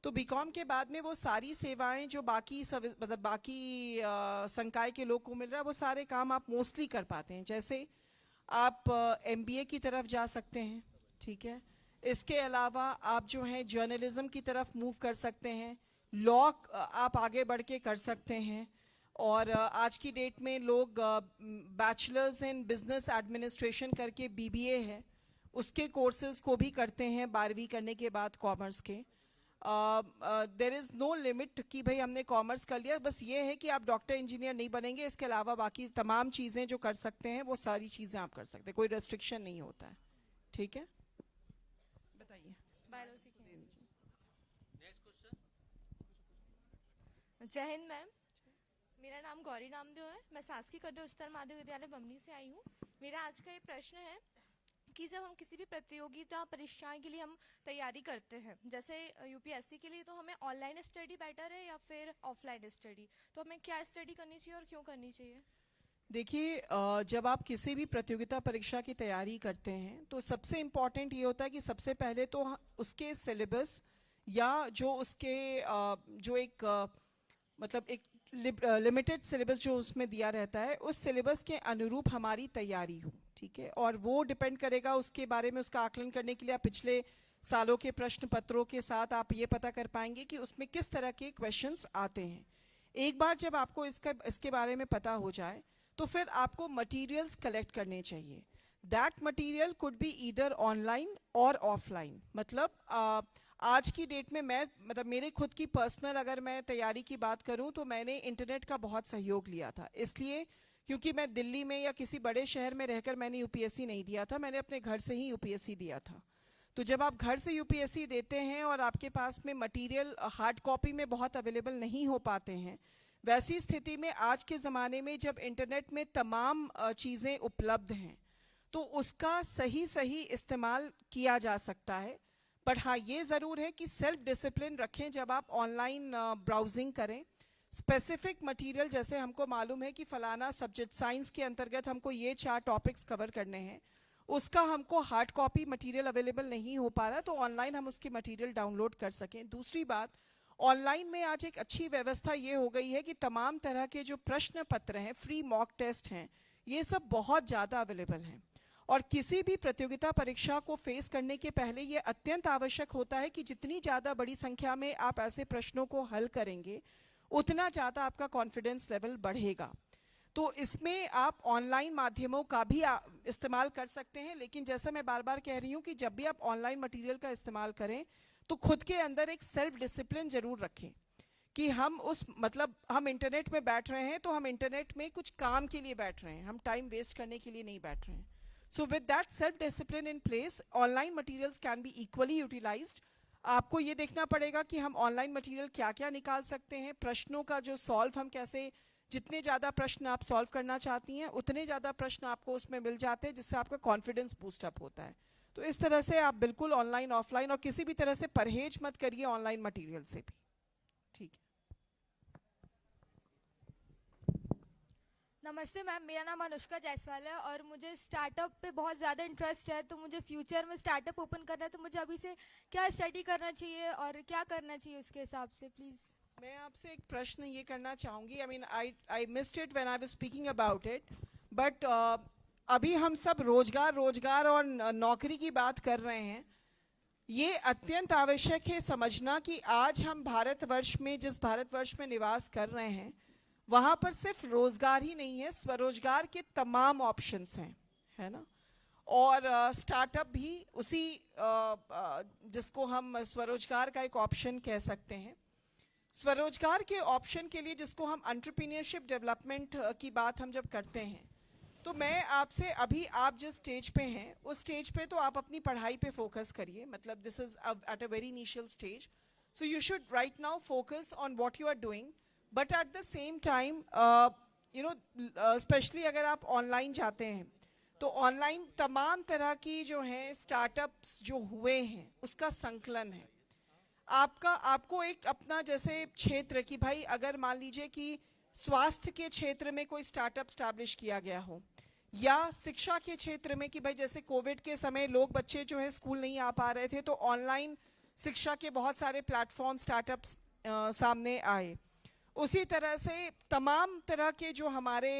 तो बीकॉम के बाद में वो सारी सेवाएं जो बाकी सर्विस मतलब बाकी संकाय के लोग को मिल रहा है वो सारे काम आप मोस्टली कर पाते हैं। जैसे आप एमबीए की तरफ जा सकते हैं। ठीक है, इसके अलावा आप जो है जर्नलिज्म की तरफ मूव कर सकते हैं, लॉ आप आगे बढ़ के कर सकते हैं। और आज की डेट में लोग बैचलर्स इन बिजनेस एडमिनिस्ट्रेशन करके बीबीए है, उसके कोर्सेज को भी करते हैं 12वीं करने के बाद कॉमर्स के। देयर इज़ नो लिमिट कि भाई हमने कॉमर्स कर लिया, बस ये है कि आप डॉक्टर इंजीनियर नहीं बनेंगे, इसके अलावा बाकी तमाम चीज़ें जो कर सकते हैं वो सारी चीज़ें आप कर सकते हैं, कोई रेस्ट्रिक्शन नहीं होता है। ठीक है, बताइए। बायोलॉजी के। जय हिंद मैम, मेरा नाम गौरी नामदेव है। मैं शासकीय कन्या उच्चतर माध्यमिक विद्यालय बमनी से आई हूँ। मेरा आज का ये प्रश्न है कि जब हम किसी भी प्रतियोगिता परीक्षाएं के लिए हम तैयारी करते हैं, जैसे यूपीएससी के लिए, तो हमें ऑनलाइन स्टडी बेटर है या फिर ऑफलाइन स्टडी? तो हमें क्या स्टडी करनी चाहिए और क्यों करनी चाहिए? देखिए, जब आप किसी भी प्रतियोगिता परीक्षा की तैयारी करते हैं तो सबसे इम्पॉर्टेंट ये होता है कि सबसे पहले तो उसके सिलेबस या जो उसके जो एक मतलब एक लिमिटेड सिलेबस जो उसमें दिया रहता है, उस सिलेबस के अनुरूप हमारी तैयारी हो। ठीक है, और वो डिपेंड करेगा उसके बारे में, उसका आकलन करने के लिए आप पिछले सालों के प्रश्न पत्रों के साथ आप ये पता कर पाएंगे कि उसमें किस तरह के क्वेश्चंस आते हैं। एक बार जब आपको इसके बारे में पता हो जाए तो फिर आपको मटेरियल्स कलेक्ट करने चाहिए। That material could be either online और ऑफलाइन। मतलब आज की डेट में मैं मतलब मेरे खुद की पर्सनल अगर मैं तैयारी की बात करूं तो मैंने इंटरनेट का बहुत सहयोग लिया था, इसलिए क्योंकि मैं दिल्ली में या किसी बड़े शहर में रहकर मैंने यूपीएससी नहीं दिया था, मैंने अपने घर से ही यूपीएससी दिया था। तो जब आप घर से यूपीएससी देते हैं और आपके पास में मटेरियल हार्ड कॉपी में बहुत अवेलेबल नहीं हो पाते हैं, वैसी स्थिति में आज के ज़माने में जब इंटरनेट में तमाम चीज़ें उपलब्ध हैं तो उसका सही इस्तेमाल किया जा सकता है। बट हाँ, ये ज़रूर है कि सेल्फ डिसिप्लिन रखें जब आप ऑनलाइन ब्राउजिंग करें। स्पेसिफिक मटेरियल, जैसे हमको मालूम है कि फ़लाना सब्जेक्ट साइंस के अंतर्गत हमको ये 4 टॉपिक्स कवर करने हैं, उसका हमको हार्ड कॉपी मटेरियल अवेलेबल नहीं हो पा रहा, तो ऑनलाइन हम उसकी मटेरियल डाउनलोड कर सकें। दूसरी बात, ऑनलाइन में आज एक अच्छी व्यवस्था ये हो गई है कि तमाम तरह के जो प्रश्न पत्र हैं, फ्री मॉक टेस्ट हैं, ये सब बहुत ज़्यादा अवेलेबल हैं। और किसी भी प्रतियोगिता परीक्षा को फेस करने के पहले ये अत्यंत आवश्यक होता है कि जितनी ज़्यादा बड़ी संख्या में आप ऐसे प्रश्नों को हल करेंगे उतना ज़्यादा आपका कॉन्फिडेंस लेवल बढ़ेगा। तो इसमें आप ऑनलाइन माध्यमों का भी इस्तेमाल कर सकते हैं, लेकिन जैसा मैं बार बार कह रही हूँ कि जब भी आप ऑनलाइन मटेरियल का इस्तेमाल करें तो खुद के अंदर एक सेल्फ डिसिप्लिन ज़रूर रखें कि हम हम इंटरनेट में बैठ रहे हैं तो हम इंटरनेट में कुछ काम के लिए बैठ रहे हैं, हम टाइम वेस्ट करने के लिए नहीं बैठ रहे हैं। So with that self-discipline in place, online materials can be equally utilized. आपको ये देखना पड़ेगा कि हम ऑनलाइन मटेरियल क्या क्या निकाल सकते हैं, प्रश्नों का जो सॉल्व हम कैसे, जितने ज़्यादा प्रश्न आप सॉल्व करना चाहती हैं उतने ज़्यादा प्रश्न आपको उसमें मिल जाते हैं, जिससे आपका कॉन्फिडेंस बूस्ट अप होता है। तो इस तरह से आप बिल्कुल ऑनलाइन ऑफलाइन और किसी भी तरह से परहेज मत करिए ऑनलाइन मटेरियल से भी। ठीक है। नमस्ते मैम, मेरा नाम अनुष्का जायसवाल है और मुझे स्टार्टअप पे बहुत ज़्यादा इंटरेस्ट है। तो मुझे फ्यूचर में स्टार्टअप ओपन करना है, तो मुझे अभी से क्या स्टडी करना चाहिए और क्या करना चाहिए उसके हिसाब से प्लीज़? मैं आपसे एक प्रश्न ये करना चाहूँगी. I mean, I missed it when I was speaking about it. But अभी हम सब रोजगार और नौकरी की बात कर रहे हैं. ये अत्यंत आवश्यक है समझना कि आज हम भारतवर्ष में, जिस भारतवर्ष में निवास कर रहे हैं, वहाँ पर सिर्फ रोजगार ही नहीं है, स्वरोजगार के तमाम ऑप्शंस हैं, है ना. और स्टार्टअप भी उसी जिसको हम स्वरोजगार का एक ऑप्शन कह सकते हैं. स्वरोजगार के ऑप्शन के लिए, जिसको हम एंटरप्रेन्योरशिप डेवलपमेंट की बात हम जब करते हैं, तो मैं आपसे, अभी आप जिस स्टेज पे हैं उस स्टेज पे तो आप अपनी पढ़ाई पे फोकस करिए. मतलब this is at a very initial stage, so you should right now focus on what you are doing. But at the same time you know, specially अगर आप ऑनलाइन जाते हैं तो ऑनलाइन तमाम तरह की जो हैं स्टार्टअप्स जो हुए हैं उसका संकलन है. आपको एक अपना जैसे क्षेत्र कि भाई अगर मान लीजिए कि स्वास्थ्य के क्षेत्र में कोई स्टार्टअप स्टैब्लिश किया गया हो, या शिक्षा के क्षेत्र में कि भाई जैसे कोविड के समय लोग, बच्चे जो है स्कूल नहीं आ पा रहे थे, तो ऑनलाइन शिक्षा के बहुत सारे प्लेटफॉर्म स्टार्टअप्स सामने आए. उसी तरह से तमाम तरह के जो हमारे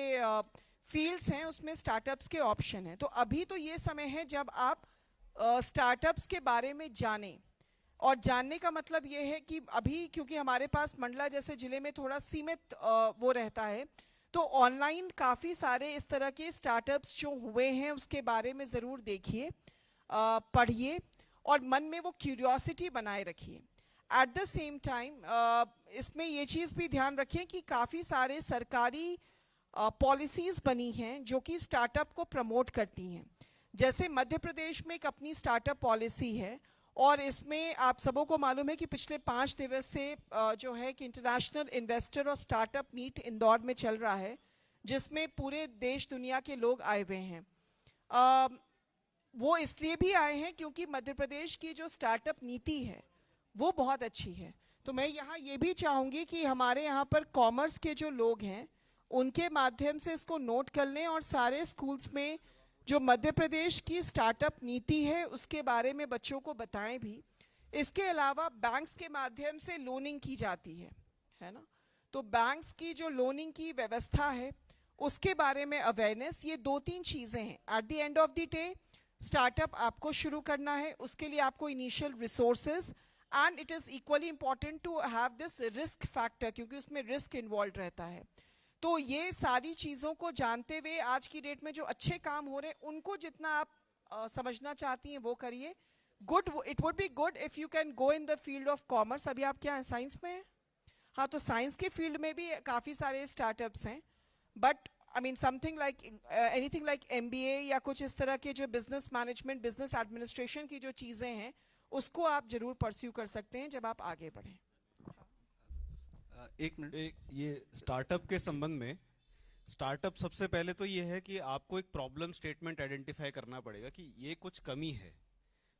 फील्ड्स हैं उसमें स्टार्टअप्स के ऑप्शन हैं. तो अभी तो ये समय है जब आप स्टार्टअप्स के बारे में जानें. और जानने का मतलब ये है कि अभी क्योंकि हमारे पास मंडला जैसे ज़िले में थोड़ा सीमित वो रहता है, तो ऑनलाइन काफ़ी सारे इस तरह के स्टार्टअप्स जो हुए हैं उसके बारे में ज़रूर देखिए, पढ़िए और मन में वो क्यूरियोसिटी बनाए रखिए. एट द सेम टाइम इसमें ये चीज़ भी ध्यान रखें कि काफ़ी सारे सरकारी पॉलिसीज़ बनी हैं जो कि स्टार्टअप को प्रमोट करती हैं. जैसे मध्य प्रदेश में एक अपनी स्टार्टअप पॉलिसी है, और इसमें आप सबों को मालूम है कि पिछले 5 दिवस से जो है कि इंटरनेशनल इन्वेस्टर और स्टार्टअप मीट इंदौर में चल रहा है, जिसमें पूरे देश दुनिया के लोग आए हुए हैं. वो इसलिए भी आए हैं क्योंकि मध्य प्रदेश की जो स्टार्टअप नीति है वो बहुत अच्छी है. तो मैं यहाँ ये भी चाहूँगी कि हमारे यहाँ पर कॉमर्स के जो लोग हैं उनके माध्यम से इसको नोट कर लें, और सारे स्कूल्स में जो मध्य प्रदेश की स्टार्टअप नीति है उसके बारे में बच्चों को बताएं भी. इसके अलावा बैंक्स के माध्यम से लोनिंग की जाती है ना. तो बैंक्स की जो लोनिंग की व्यवस्था है उसके बारे में अवेयरनेस, ये 2-3 चीज़ें हैं. At the end of the day startup आपको शुरू करना है, उसके लिए आपको initial resources, and it is equally important to have this risk factor, क्योंकि उसमें रिस्क इन्वॉल्व रहता है. तो ये सारी चीज़ों को जानते हुए आज की डेट में जो अच्छे काम हो रहे हैं उनको जितना आप समझना चाहती हैं वो करिए. Good, it would be good if you can go in the field of commerce. अभी आप क्या हैं, साइंस में हैं? हाँ, तो साइंस के फील्ड में भी काफ़ी सारे स्टार्टअप्स हैं. But I mean something like anything like MBA या कुछ इस तरह के जो बिजनेस मैनेजमेंट, बिजनेस एडमिनिस्ट्रेशन की जो चीज़ें हैं उसको आप जरूर परस्यू कर सकते हैं जब आप आगे बढ़ें. एक मिनट. ये स्टार्टअप के संबंध में, स्टार्टअप सबसे पहले तो ये है कि आपको एक प्रॉब्लम स्टेटमेंट आइडेंटिफाई करना पड़ेगा कि ये कुछ कमी है.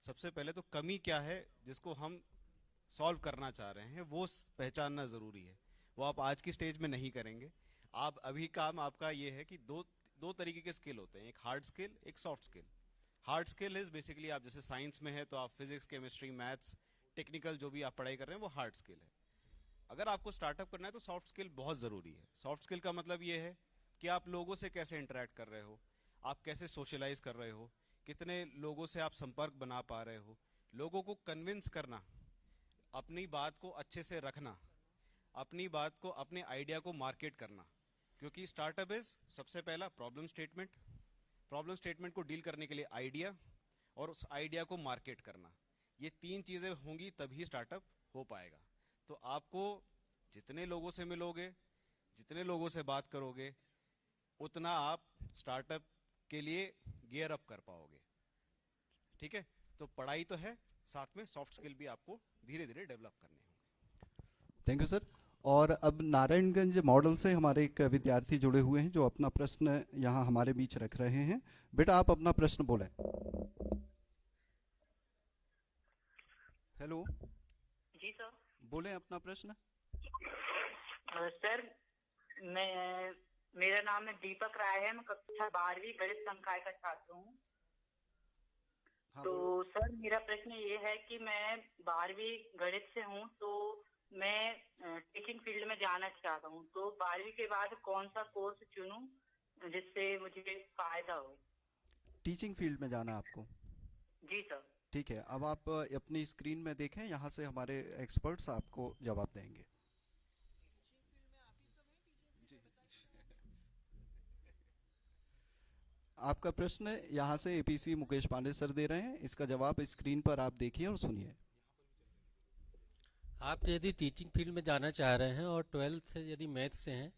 सबसे पहले तो कमी क्या है जिसको हम सॉल्व करना चाह रहे हैं वो पहचानना ज़रूरी है. वो आप आज की स्टेज में नहीं करेंगे. आप अभी काम आपका ये है कि दो तरीके के स्किल होते हैं, एक हार्ड स्किल, एक soft skill. Hard skill is basically, आप जैसे साइंस में है तो आप फिजिक्स, केमिस्ट्री, मैथ्स, टेक्निकल जो भी आप पढ़ाई कर रहे हैं वो हार्ड स्किल है. अगर आपको स्टार्टअप करना है तो सॉफ्ट स्किल बहुत ज़रूरी है. सॉफ्ट स्किल का मतलब ये है कि आप लोगों से कैसे इंटरेक्ट कर रहे हो, आप कैसे सोशलाइज कर रहे हो, कितने लोगों से आप संपर्क बना पा रहे हो, लोगों को कन्विंस करना, अपनी बात को अच्छे से रखना, अपनी बात को, अपने आइडिया को मार्केट करना. क्योंकि स्टार्टअप इज सबसे पहला प्रॉब्लम स्टेटमेंट. प्रॉब्लम स्टेटमेंट को डील करने के लिए आइडिया, और उस आइडिया को मार्केट करना. ये 3 चीज़ें होंगी तभी स्टार्टअप हो पाएगा. तो आपको जितने लोगों से मिलोगे, जितने लोगों से बात करोगे, उतना आप स्टार्टअप के लिए गियर अप कर पाओगे. ठीक है, तो पढ़ाई तो है, साथ में सॉफ्ट स्किल भी आपको धीरे धीरे डेवलप करने होंगे. Thank you sir. और अब नारायणगंज मॉडल से हमारे एक विद्यार्थी जुड़े हुए हैं जो अपना प्रश्न यहाँ हमारे बीच रख रहे हैं. बेटा आप अपना प्रश्न बोलें. हेलो जी सर. बोलें अपना प्रश्न. सर, मेरा नाम है दीपक राय है. मैं कक्षा 12वीं गणित संकाय का छात्र हूँ. हाँ, तो सर मेरा प्रश्न ये है कि मैं 12वीं गणित से हूँ, तो मैं टीचिंग फील्ड में जाना चाहता हूँ, तो 12वीं के बाद कौन सा कोर्स चुनूं जिससे मुझे फायदा हो? टीचिंग फील्ड में जाना है आपको? जी सर। ठीक है, अब आप अपनी स्क्रीन में देखें, यहाँ से हमारे एक्सपर्ट्स आपको जवाब देंगे। आपका प्रश्न यहाँ से एपीसी मुकेश पांडे सर दे रहे हैं, इसका जवाब स्क्रीन पर आप देखिए और सुनिए। आप यदि टीचिंग फील्ड में जाना चाह रहे हैं और 12th यदि मैथ से हैं,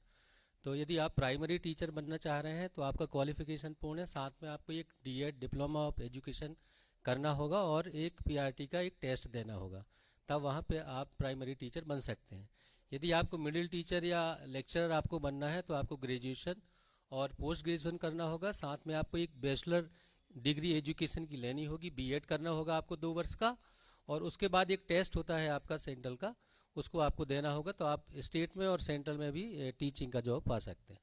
तो यदि आप प्राइमरी टीचर बनना चाह रहे हैं तो आपका क्वालिफिकेशन पूर्ण है, साथ में आपको एक डीएड डिप्लोमा ऑफ एजुकेशन करना होगा और एक पीआरटी का एक टेस्ट देना होगा, तब वहाँ पे आप प्राइमरी टीचर बन सकते हैं। यदि आपको मिडिल टीचर या लेक्चरर आपको बनना है तो आपको ग्रेजुएशन और पोस्ट ग्रेजुएशन करना होगा, साथ में आपको एक बैचलर डिग्री एजुकेशन की लेनी होगी, बीएड करना होगा आपको 2 वर्ष का, और उसके बाद एक टेस्ट होता है आपका सेंट्रल का, उसको आपको देना होगा, तो आप स्टेट में और सेंट्रल में भी टीचिंग का जॉब पा सकते हैं।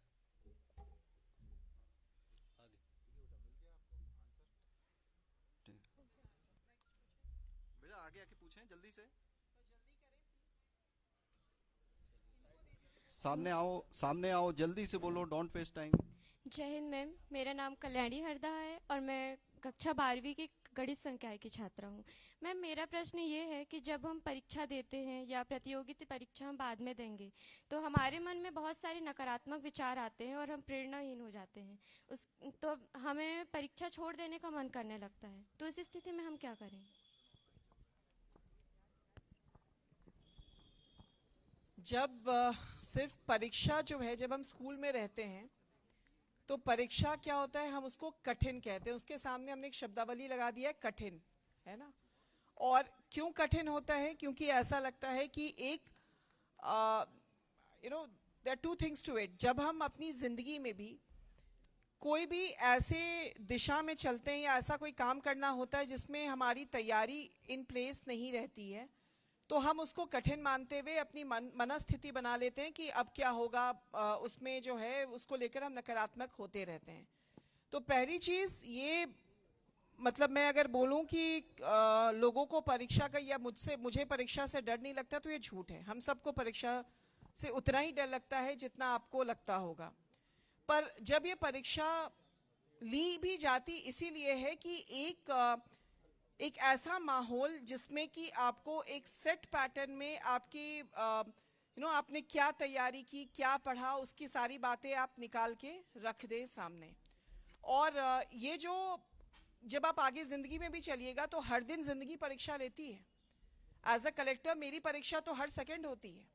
बेटा आगे आके पूछें जल्दी से, सामने आओ जल्दी से बोलो, डोंट वेस्ट टाइम। जय हिंद मैम, मेरा नाम कल्याणी हरदा है और मैं कक्षा 12वीं की गणित संकाय की छात्रा हूँ। मैम मेरा प्रश्न ये है कि जब हम परीक्षा देते हैं या प्रतियोगिता परीक्षा हम बाद में देंगे तो हमारे मन में बहुत सारे नकारात्मक विचार आते हैं और हम प्रेरणाहीन हो जाते हैं, तो हमें परीक्षा छोड़ देने का मन करने लगता है, तो इस स्थिति में हम क्या करें? जब सिर्फ परीक्षा जो है, जब हम स्कूल में रहते हैं तो परीक्षा क्या होता है, हम उसको कठिन कहते हैं, उसके सामने हमने एक शब्दावली लगा दिया है कठिन, है ना। और क्यों कठिन होता है? क्योंकि ऐसा लगता है कि एक there are 2 things to it. जब हम अपनी जिंदगी में भी कोई भी ऐसे दिशा में चलते हैं या ऐसा कोई काम करना होता है जिसमें हमारी तैयारी इन प्लेस नहीं रहती है, तो हम उसको कठिन मानते हुए अपनी मनस्थिति बना लेते हैं कि अब क्या होगा, उसमें जो है उसको लेकर हम नकारात्मक होते रहते हैं। तो पहली चीज ये, मतलब मैं अगर बोलूं कि लोगों को परीक्षा का या मुझे परीक्षा से डर नहीं लगता, तो ये झूठ है। हम सबको परीक्षा से उतना ही डर लगता है जितना आपको लगता होगा। पर जब ये परीक्षा ली भी जाती इसीलिए है कि एक ऐसा माहौल जिसमें कि आपको एक सेट पैटर्न में आपकी आपने क्या तैयारी की, क्या पढ़ा, उसकी सारी बातें आप निकाल के रख दे सामने। और ये जो जब आप आगे जिंदगी में भी चलिएगा तो हर दिन जिंदगी परीक्षा लेती है। एज अ कलेक्टर मेरी परीक्षा तो हर सेकंड होती है,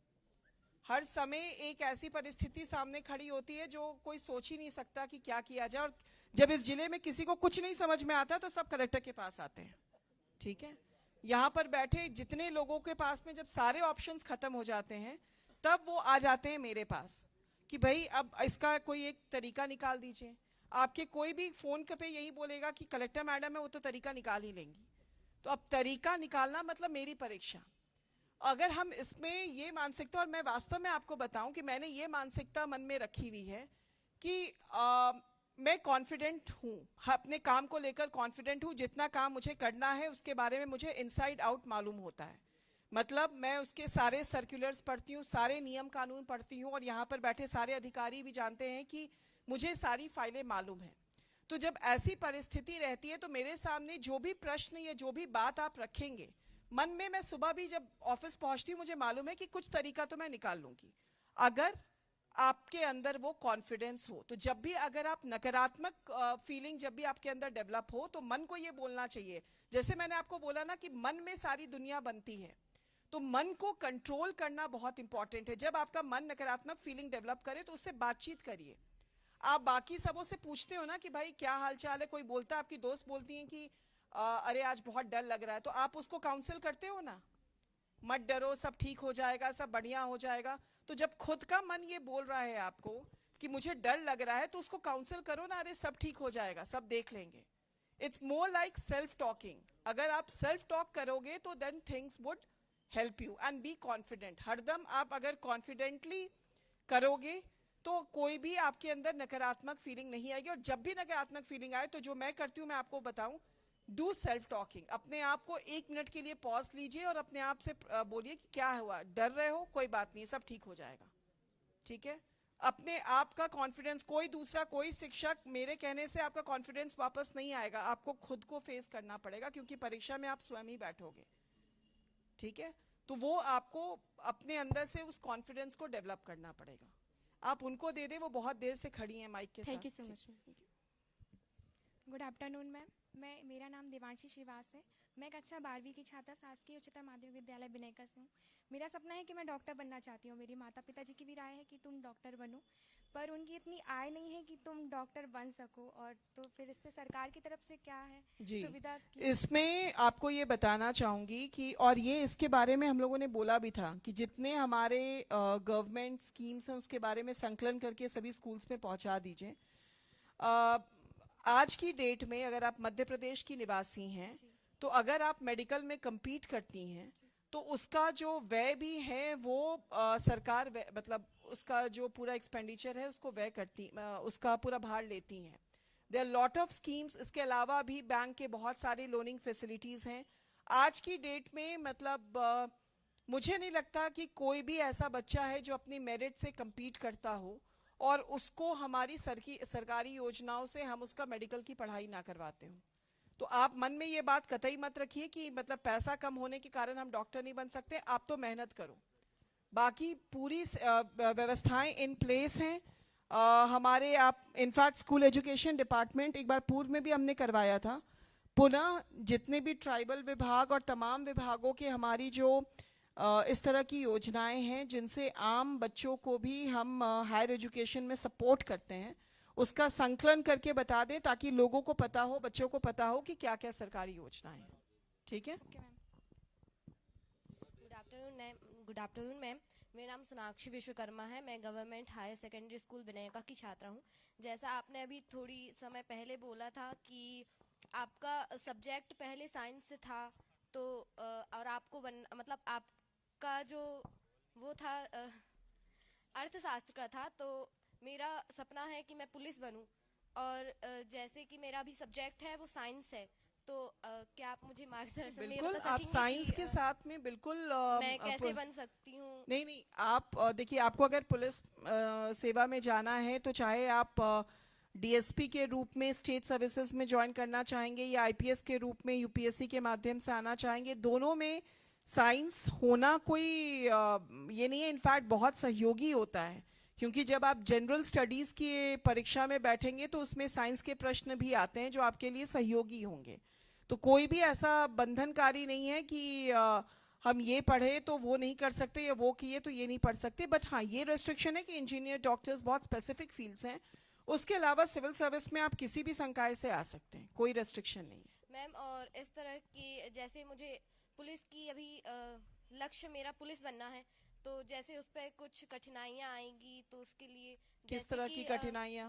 हर समय एक ऐसी परिस्थिति सामने खड़ी होती है जो कोई सोच ही नहीं सकता कि क्या किया जाए। और जब इस जिले में किसी को कुछ नहीं समझ में आता तो सब कलेक्टर के पास आते हैं, ठीक है। यहाँ पर बैठे जितने लोगों के पास में जब सारे ऑप्शंस खत्म हो जाते हैं तब वो आ जाते हैं मेरे पास कि भाई अब इसका कोई एक तरीका निकाल दीजिए। आपके कोई भी फोन पे यही बोलेगा कि कलेक्टर मैडम है, वो तो तरीका निकाल ही लेंगी। तो अब तरीका निकालना मतलब मेरी परीक्षा। अगर हम इसमें ये मानसिकता, और मैं वास्तव में आपको बताऊं कि मैंने ये मानसिकता मन में रखी हुई है कि मैं कॉन्फिडेंट हूँ, अपने काम को लेकर कॉन्फिडेंट हूँ। जितना काम मुझे करना है उसके बारे में मुझे इनसाइड आउट मालूम होता है। मतलब मैं उसके सारे सर्कुलर्स पढ़ती हूँ, सारे नियम कानून पढ़ती हूँ, और यहाँ पर बैठे सारे अधिकारी भी जानते हैं कि मुझे सारी फाइलें मालूम हैं। तो जब ऐसी परिस्थिति रहती है तो मेरे सामने जो भी प्रश्न या जो भी बात आप रखेंगे मन में, मैं सुबह भी जब ऑफिस पहुंचती हूँ मुझे मालूम है कि कुछ तरीका तो मैं निकाल लूंगी, अगर आपके अंदर वो कॉन्फिडेंस हो। तो जब भी अगर आप नकारात्मक फीलिंग जब भी आपके अंदर डेवलप हो तो मन को ये बोलना चाहिए, जैसे मैंने आपको बोला ना कि मन में सारी दुनिया बनती है, तो मन को कंट्रोल करना बहुत इंपॉर्टेंट है। जब आपका मन नकारात्मक फीलिंग डेवलप करे तो उससे बातचीत करिए। आप बाकी सबों से पूछते हो ना कि भाई क्या हाल चाल है, कोई बोलता है, आपकी दोस्त बोलती है कि अरे आज बहुत डर लग रहा है, तो आप उसको काउंसिल करते हो ना, मत डरो, सब ठीक हो जाएगा, सब बढ़िया हो जाएगा। तो जब खुद का मन ये बोल रहा है आपको कि मुझे डर लग रहा है, तो उसको काउंसिल करो ना, अरे सब ठीक हो जाएगा, सब देख लेंगे। It's more like self talking. अगर आप सेल्फ टॉक करोगे तो then things would help you and be confident. हरदम आप अगर कॉन्फिडेंटली करोगे तो कोई भी आपके अंदर नकारात्मक फीलिंग नहीं आएगी। और जब भी नकारात्मक फीलिंग आए तो जो मैं करती हूँ मैं आपको बताऊं, डू सेल्फ टॉकिंग। अपने आप को 1 मिनट के लिए पॉज लीजिए और अपने आप से बोलिए कि क्या हुआ, डर रहे हो, कोई बात नहीं, सब ठीक हो जाएगा। ठीक है, अपने आप का कॉन्फिडेंस, कोई दूसरा कोई शिक्षक मेरे कहने से आपका कॉन्फिडेंस वापस नहीं आएगा, आपको खुद को फेस करना पड़ेगा, क्योंकि परीक्षा में आप स्वयं ही बैठोगे। ठीक है, तो वो आपको अपने अंदर से उस कॉन्फिडेंस को डेवलप करना पड़ेगा। आप उनको दे दें, वो बहुत देर से खड़ी हैं माइक के साथ। Thank you so much. Good afternoon ma'am, मेरा नाम देवांशी श्रीवास है। मैं कक्षा 12वीं की छात्रा शासकीय उच्चतर माध्यमिक विद्यालय बिनेका से हूँ। मेरा सपना है कि मैं डॉक्टर बनना चाहती हूँ। मेरे माता पिता जी की भी राय है कि तुम डॉक्टर बनो, पर उनकी इतनी आय नहीं है कि तुम डॉक्टर बन सको। और तो फिर इससे सरकार की तरफ से क्या है जी सुविधा? इसमें आपको ये बताना चाहूँगी कि, और ये इसके बारे में हम लोगों ने बोला भी था कि जितने हमारे गवर्नमेंट स्कीम्स हैं उसके बारे में संकलन करके सभी स्कूल्स में पहुँचा दीजिए। आज की डेट में अगर आप मध्य प्रदेश की निवासी हैं तो अगर आप मेडिकल में compete करती हैं तो उसका जो व्यय भी है वो सरकार मतलब उसका जो पूरा एक्सपेंडिचर है उसको व्यय करती, उसका पूरा भार लेती हैं। There lot of schemes. इसके अलावा भी बैंक के बहुत सारे लोनिंग फैसिलिटीज़ हैं। आज की डेट में मतलब मुझे नहीं लगता कि कोई भी ऐसा बच्चा है जो अपनी मेरिट से compete करता हो और उसको हमारी सरकारी योजनाओं से हम उसका मेडिकल की पढ़ाई ना करवाते हो। तो आप मन में ये बात कतई मत रखिए कि मतलब पैसा कम होने के कारण हम डॉक्टर नहीं बन सकते। आप तो मेहनत करो, बाकी पूरी व्यवस्थाएं इन प्लेस हैं। हमारे आप इनफैक्ट स्कूल एजुकेशन डिपार्टमेंट एक बार पूर्व में भी हमने करवाया था। पुनः जितने भी ट्राइबल विभाग और तमाम विभागों के हमारी जो इस तरह की योजनाएं हैं जिनसे आम बच्चों को भी हम हायर एजुकेशन में सपोर्ट करते हैं, उसका संकलन करके बता दें ताकि लोगों को पता हो, बच्चों को पता हो कि क्या क्या सरकारी योजनाएं हैं। ठीक है। गुड आफ्टरनून मैम, मेरा नाम सोनाक्षी विश्वकर्मा है। मैं government higher secondary school Bineka की छात्रा हूँ। जैसा आपने अभी थोड़ी समय पहले बोला था कि आपका सब्जेक्ट पहले साइंस से था, तो और आपको मतलब आपका जो वो था अर्थशास्त्र का था, तो मेरा सपना है कि मैं पुलिस बनूं। और जैसे कि मेरा अभी सब्जेक्ट है वो साइंस है, तो क्या आप मुझे मार्गदर्शन में बिल्कुल बता आप सकेंगे साइंस कि, के साथ में बिल्कुल मैं कैसे बन सकती हूँ? नहीं, आप देखिए, आपको अगर पुलिस सेवा में जाना है तो चाहे आप डीएसपी के रूप में स्टेट सर्विसेज में ज्वाइन करना चाहेंगे या आईपीएस के रूप में यूपीएससी के माध्यम से आना चाहेंगे, दोनों में साइंस होना कोई ये नहीं है। इनफैक्ट बहुत सहयोगी होता है, क्योंकि जब आप जनरल स्टडीज़ की परीक्षा में बैठेंगे तो उसमें साइंस के प्रश्न भी आते हैं जो आपके लिए सहयोगी होंगे। तो कोई भी ऐसा बंधनकारी नहीं है कि हम ये पढ़े तो वो नहीं कर सकते या वो किए तो ये नहीं पढ़ सकते। बट हाँ, ये रेस्ट्रिक्शन है कि इंजीनियर, डॉक्टर्स बहुत स्पेसिफिक फील्ड्स हैं। उसके अलावा सिविल सर्विस में आप किसी भी संकाय से आ सकते हैं, कोई रेस्ट्रिक्शन नहीं है मैम। और इस तरह की जैसे मुझे पुलिस की अभी लक्ष्य मेरा पुलिस बनना है, तो जैसे उस पर कुछ कठिनाइयाँ आएंगी तो उसके लिए किस तरह की कठिनाइयाँ?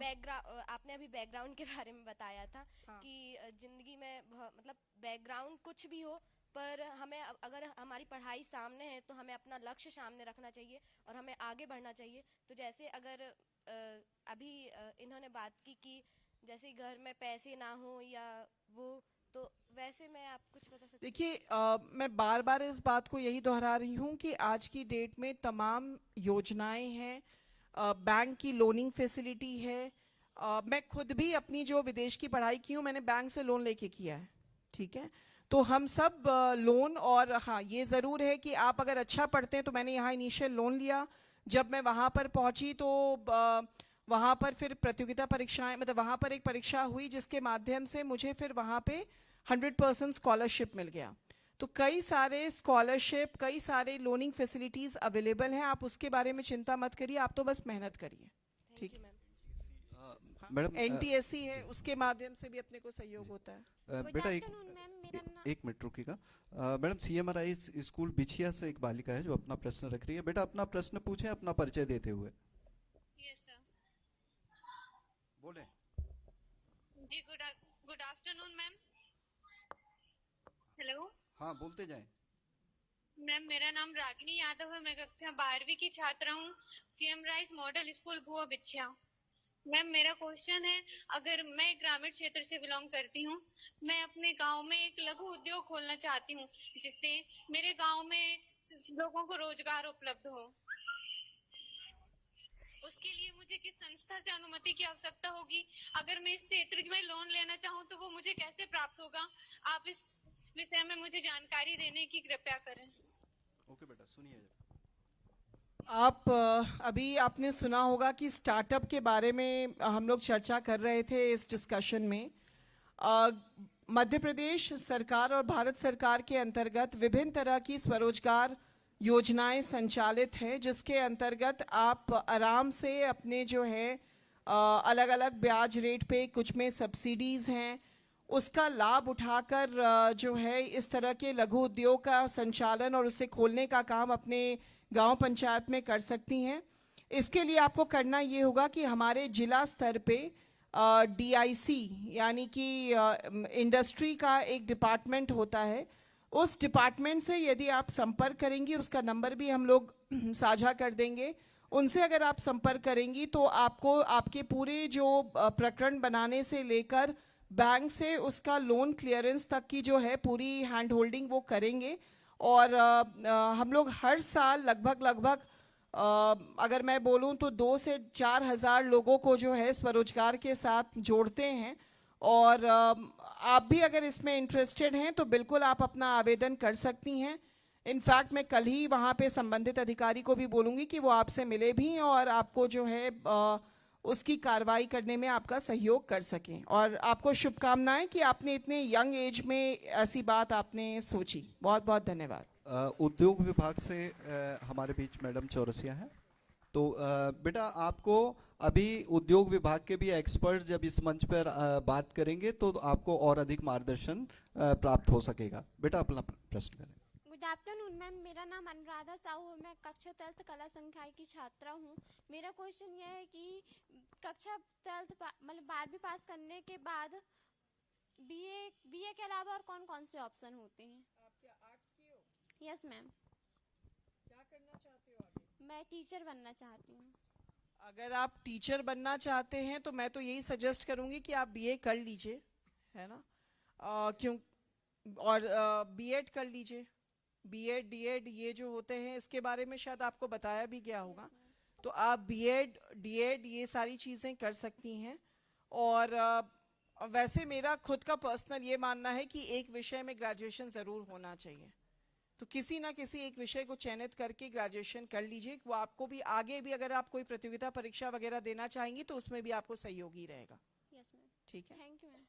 आपने अभी बैकग्राउंड के बारे में बताया था। हाँ। कि जिंदगी में मतलब बैकग्राउंड कुछ भी हो, पर हमें अगर हमारी पढ़ाई सामने है तो हमें अपना लक्ष्य सामने रखना चाहिए और हमें आगे बढ़ना चाहिए। तो जैसे अगर अभी इन्होंने बात की कि जैसे घर में पैसे ना हो या वो, तो वैसे मैं आप कुछ बता सकती? देखिए, मैं बार बार इस बात को यही दोहरा रही हूँ कि आज की डेट में तमाम योजनाएं हैं, बैंक की लोनिंग फैसिलिटी है। मैं खुद भी अपनी जो विदेश की पढ़ाई की हूँ मैंने बैंक से लोन लेके किया है। ठीक है, तो हम सब लोन, और हाँ ये ज़रूर है कि आप अगर अच्छा पढ़ते हैं, तो मैंने यहाँ इनिशियल लोन लिया। जब मैं वहाँ पर पहुँची तो वहाँ पर फिर प्रतियोगिता परीक्षाएं, मतलब वहाँ पर एक परीक्षा हुई जिसके माध्यम से मुझे फिर वहाँ पे 100% स्कॉलरशिप मिल गया। तो कई सारे स्कॉलरशिप, कई सारे लोनिंग फैसिलिटीज़ अवेलेबल हैं। आप उसके बारे में चिंता मत करिए, आप तो बस मेहनत करिए। ठीक है मैडम, एनटीएससी है, उसके माध्यम से भी अपने को सहयोग होता है। बेटा एक मिनट रुकिएगा। मैडम, सीएमआरआई स्कूल बिछिया से एक बालिका है जो अपना प्रश्न रख रही है। बेटा अपना प्रश्न पूछें अपना परिचय देते हुए। बोले जी। Good afternoon ma'am. हेलो। हाँ, बोलते जाएं। मैम, मेरा नाम रागिनी यादव है। मैं कक्षा 12वीं की छात्रा हूँ, सीएम राइस मॉडल स्कूल भुआ बिछिया। मैम मेरा क्वेश्चन है, अगर मैं ग्रामीण क्षेत्र से बिलोंग करती हूँ, मैं अपने गांव में एक लघु उद्योग खोलना चाहती हूँ जिससे मेरे गांव में लोगों को रोजगार उपलब्ध हो। उसके लिए मुझे किस संस्था से अनुमति की आवश्यकता होगी? अगर मैं इस क्षेत्र में लोन लेना चाहूँ तो वो मुझे कैसे प्राप्त होगा? आप इस विषय में मुझे जानकारी देने की कृपया करें। ओके बेटा, सुनिए। आप अभी आपने सुना होगा कि स्टार्टअप के बारे में हम लोग चर्चा कर रहे थे इस डिस्कशन में। मध्य प्रदेश सरकार और भारत सरकार के अंतर्गत विभिन्न तरह की स्वरोजगार योजनाएं संचालित हैं, जिसके अंतर्गत आप आराम से अपने जो है अलग अलग ब्याज रेट पे, कुछ में सब्सिडीज़ हैं, उसका लाभ उठाकर जो है इस तरह के लघु उद्योग का संचालन और उसे खोलने का काम अपने गांव पंचायत में कर सकती हैं। इसके लिए आपको करना ये होगा कि हमारे जिला स्तर पे DIC यानी कि इंडस्ट्री का एक डिपार्टमेंट होता है, उस डिपार्टमेंट से यदि आप संपर्क करेंगी, उसका नंबर भी हम लोग साझा कर देंगे, उनसे अगर आप संपर्क करेंगी तो आपको आपके पूरे जो प्रकरण बनाने से लेकर बैंक से उसका लोन क्लियरेंस तक की जो है पूरी हैंड होल्डिंग वो करेंगे। और हम लोग हर साल लगभग अगर मैं बोलूं तो 2 से 4 हज़ार लोगों को जो है स्वरोजगार के साथ जोड़ते हैं। और आप भी अगर इसमें इंटरेस्टेड हैं तो बिल्कुल आप अपना आवेदन कर सकती हैं। इनफैक्ट मैं कल ही वहाँ पे संबंधित अधिकारी को भी बोलूँगी कि वो आपसे मिले भी और आपको जो है उसकी कार्रवाई करने में आपका सहयोग कर सकें। और आपको शुभकामनाएं कि आपने इतने यंग एज में ऐसी बात आपने सोची। बहुत बहुत धन्यवाद। उद्योग विभाग से हमारे बीच मैडम चौरसिया हैं। तो बेटा, आपको अभी उद्योग विभाग के भी एक्सपर्ट जब इस मंच पर बात करेंगे तो आपको और अधिक मार्गदर्शन प्राप्त हो सकेगा। बेटा, अपना प्रश्न करें। गुड आफ्टरनून मैम, मेरा नाम अनुराधा साहू है, मैं कक्षा 12th कला संकाय की छात्रा हूँ। मेरा क्वेश्चन यह है कि कक्षा 12th मतलब 12वीं पास करने के बाद बीए के अलावा और कौन कौन से ऑप्शन होते हैं? आप क्या आर्ट्स की हो? Yes ma'am. क्या करना चाहते हो आगे? मैं टीचर बनना चाहती हूँ। अगर आप टीचर बनना चाहते हैं तो मैं तो यही सजेस्ट करूँगी कि आप BA कर लीजिए, है ना? क्यों और B.Ed कर लीजिए। B.Ed D.Ed ये जो होते हैं इसके बारे में शायद आपको बताया भी गया होगा। तो आप B.Ed D.Ed ये सारी चीज़ें कर सकती हैं। और वैसे मेरा खुद का पर्सनल ये मानना है कि एक विषय में ग्रेजुएशन ज़रूर होना चाहिए। तो किसी ना किसी एक विषय को चयनित करके ग्रेजुएशन कर लीजिए। वो आपको भी आगे भी अगर आप कोई प्रतियोगिता परीक्षा वगैरह देना चाहेंगी तो उसमें भी आपको सहयोगी रहेगा। Yes ma'am. ठीक है, thank you ma'am.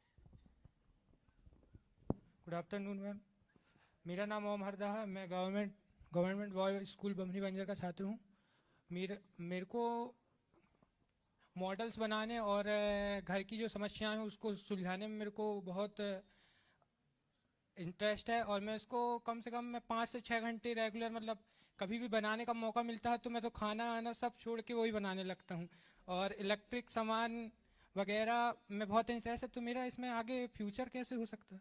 Good afternoon ma'am, मेरा नाम ओम हरदा है, मैं गवर्नमेंट बॉय स्कूल बमनी बंजर का छात्र हूँ। मेरे को मॉडल्स बनाने और घर की जो समस्याएं हैं उसको सुलझाने में मेरे को बहुत इंटरेस्ट है। और मैं इसको कम से कम मैं 5 से 6 घंटे रेगुलर, मतलब कभी भी बनाने का मौका मिलता है तो मैं तो खाना आना सब छोड़ के वही बनाने लगता हूँ। और इलेक्ट्रिक सामान वगैरह में बहुत इंटरेस्ट है। तो मेरा इसमें आगे फ्यूचर कैसे हो सकता है?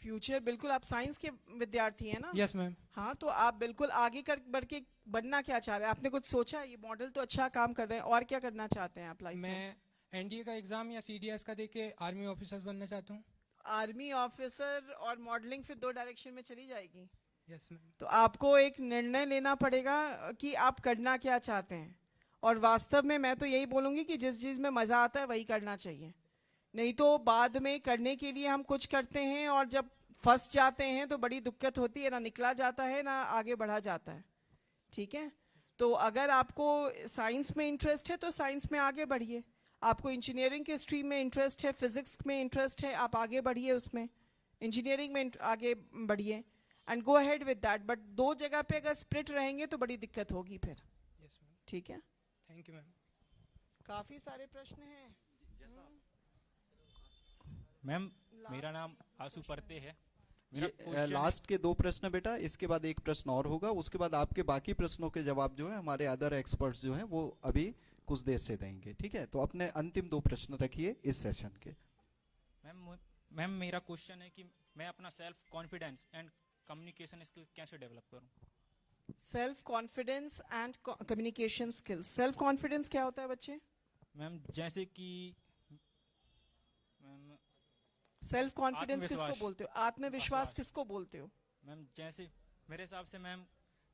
फ्यूचर बिल्कुल, आप साइंस के विद्यार्थी हैं ना? Yes ma'am. हाँ, तो आप बिल्कुल आगे बढ़ के बनना क्या चाह रहे हैं? आपने कुछ सोचा? ये मॉडल तो अच्छा काम कर रहे हैं, और क्या करना चाहते हैं आप लाइफ में? मैं NDA का एग्जाम या CDS का देके आर्मी ऑफिसर्स बनना चाहता हूँ। आर्मी ऑफिसर और मॉडलिंग फिर 2 डायरेक्शन में चली जाएगी। Yes ma'am. तो आपको एक निर्णय लेना पड़ेगा कि आप करना क्या चाहते हैं। और वास्तव में मैं तो यही बोलूँगी कि जिस चीज़ में मज़ा आता है वही करना चाहिए। नहीं तो बाद में करने के लिए हम कुछ करते हैं और जब फंस जाते हैं तो बड़ी दिक्कत होती है, ना निकला जाता है ना आगे बढ़ा जाता है। ठीक है, तो अगर आपको साइंस में इंटरेस्ट है तो साइंस में आगे बढ़िए। आपको इंजीनियरिंग के स्ट्रीम में इंटरेस्ट है, फिजिक्स में इंटरेस्ट है, आप आगे बढ़िए उसमें, इंजीनियरिंग में आगे बढ़िए and go ahead with that. But 2 जगह पे अगर स्प्लिट रहेंगे तो बड़ी दिक्कत होगी फिर। Yes ma'am. ठीक है, थैंक यू मैम। काफ़ी सारे प्रश्न हैं। मैम, मेरा नाम आशु परते है। ये लास्ट के 2 प्रश्न बेटा, इसके बाद एक प्रश्न और होगा, उसके बाद आपके बाकी प्रश्नों के जवाब जो है हमारे अदर एक्सपर्ट्स जो हैं वो अभी कुछ देर से देंगे। ठीक है, तो अपने अंतिम 2 प्रश्न रखिए इस सेशन के। मैम मेरा क्वेश्चन है कि मैं अपना self confidence and communication skill कैसे डेवलप करूं? Self confidence and communication skills. Self confidence क्या होता है बच्चे? मैम जैसे कि मैम सेल्फ कॉन्फिडेंस किसको आत्मविश्वास। बोलते हो? आत्मविश्वास किसको बोलते हो? मैम जैसे मेरे हिसाब से मैम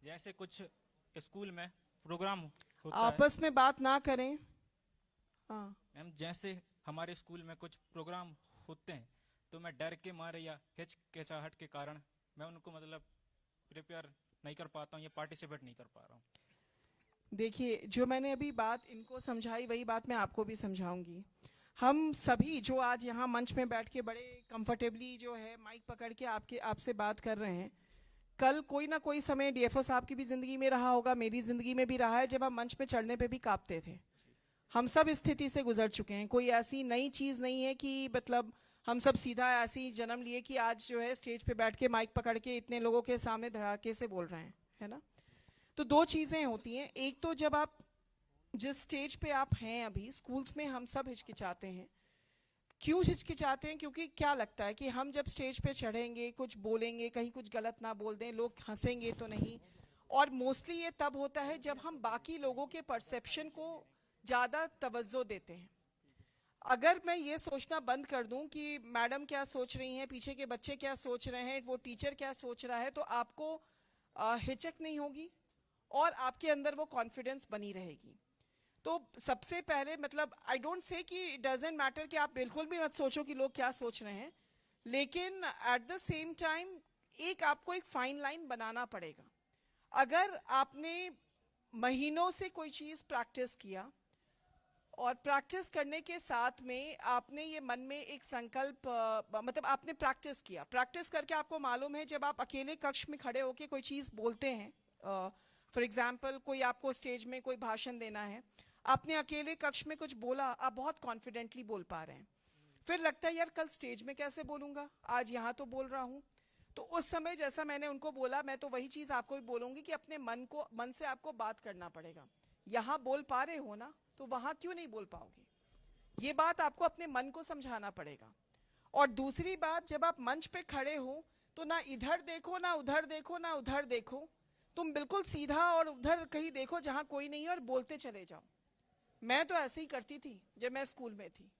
जैसे कुछ स्कूल में प्रोग्राम होता है आपस में बात ना करें। हाँ, मैम जैसे हमारे स्कूल में कुछ प्रोग्राम होते हैं तो मैं डर के मारे या हिचकिचाहट के कारण मैं उनको मतलब प्रिपेयर नहीं कर पाता हूँ या पार्टिसिपेट नहीं कर पा रहा हूँ। देखिए, जो मैंने अभी बात इनको समझाई वही बात मैं आपको भी समझाऊंगी। हम सभी जो आज यहाँ मंच में बैठ के बड़े कंफर्टेबली जो है माइक पकड़ के आपसे बात कर रहे हैं, कल कोई ना कोई समय डीएफओ साहब की भी जिंदगी में रहा होगा, मेरी जिंदगी में भी रहा है, जब हम मंच पे चढ़ने पे भी कांपते थे। हम सब इस स्थिति से गुजर चुके हैं। कोई ऐसी नई चीज नहीं है कि मतलब हम सब सीधा ऐसी जन्म लिए कि आज जो है स्टेज पे बैठ के माइक पकड़ के इतने लोगों के सामने धड़ाके से बोल रहे हैं, है ना। तो दो चीजें होती हैं। एक तो जब आप जिस स्टेज पे आप हैं अभी, स्कूल्स में हम सब हिचकिचाते हैं। क्यों हिचकिचाते हैं? क्योंकि क्या लगता है कि हम जब स्टेज पे चढ़ेंगे, कुछ बोलेंगे, कहीं कुछ गलत ना बोल दें, लोग हंसेंगे तो नहीं। और मोस्टली ये तब होता है जब हम बाकी लोगों के परसेप्शन को ज़्यादा तवज्जो देते हैं। अगर मैं ये सोचना बंद कर दूं कि मैडम क्या सोच रही हैं, पीछे के बच्चे क्या सोच रहे हैं, वो टीचर क्या सोच रहा है, तो आपको हिचक नहीं होगी और आपके अंदर वो कॉन्फिडेंस बनी रहेगी। तो सबसे पहले मतलब आई डोंट से कि इट डजंट मैटर कि आप बिल्कुल भी मत सोचो कि लोग क्या सोच रहे हैं, लेकिन एट द सेम टाइम आपको एक फाइन लाइन बनाना पड़ेगा। अगर आपने महीनों से कोई चीज़ प्रैक्टिस किया और प्रैक्टिस करने के साथ में आपने ये मन में एक संकल्प मतलब आपने प्रैक्टिस किया, प्रैक्टिस करके आपको मालूम है जब आप अकेले कक्ष में खड़े होकर कोई चीज़ बोलते हैं, फॉर एग्जाम्पल कोई आपको स्टेज में कोई भाषण देना है, आपने अकेले कक्ष में कुछ बोला, आप बहुत कॉन्फिडेंटली बोल पा रहे हैं, फिर लगता है यार कल स्टेज में कैसे बोलूँगा, आज यहाँ तो बोल रहा हूँ। तो उस समय जैसा मैंने उनको बोला, मैं तो वही चीज़ आपको भी बोलूँगी कि अपने मन से आपको बात करना पड़ेगा। यहाँ बोल पा रहे हो ना, तो वहाँ क्यों नहीं बोल पाओगे? ये बात आपको अपने मन को समझाना पड़ेगा। और दूसरी बात, जब आप मंच पे खड़े हो तो ना इधर देखो, ना उधर देखो, ना उधर देखो, तुम बिल्कुल सीधा और उधर कहीं देखो जहाँ कोई नहीं है और बोलते चले जाओ। मैं तो ऐसे ही करती थी जब मैं स्कूल में थी।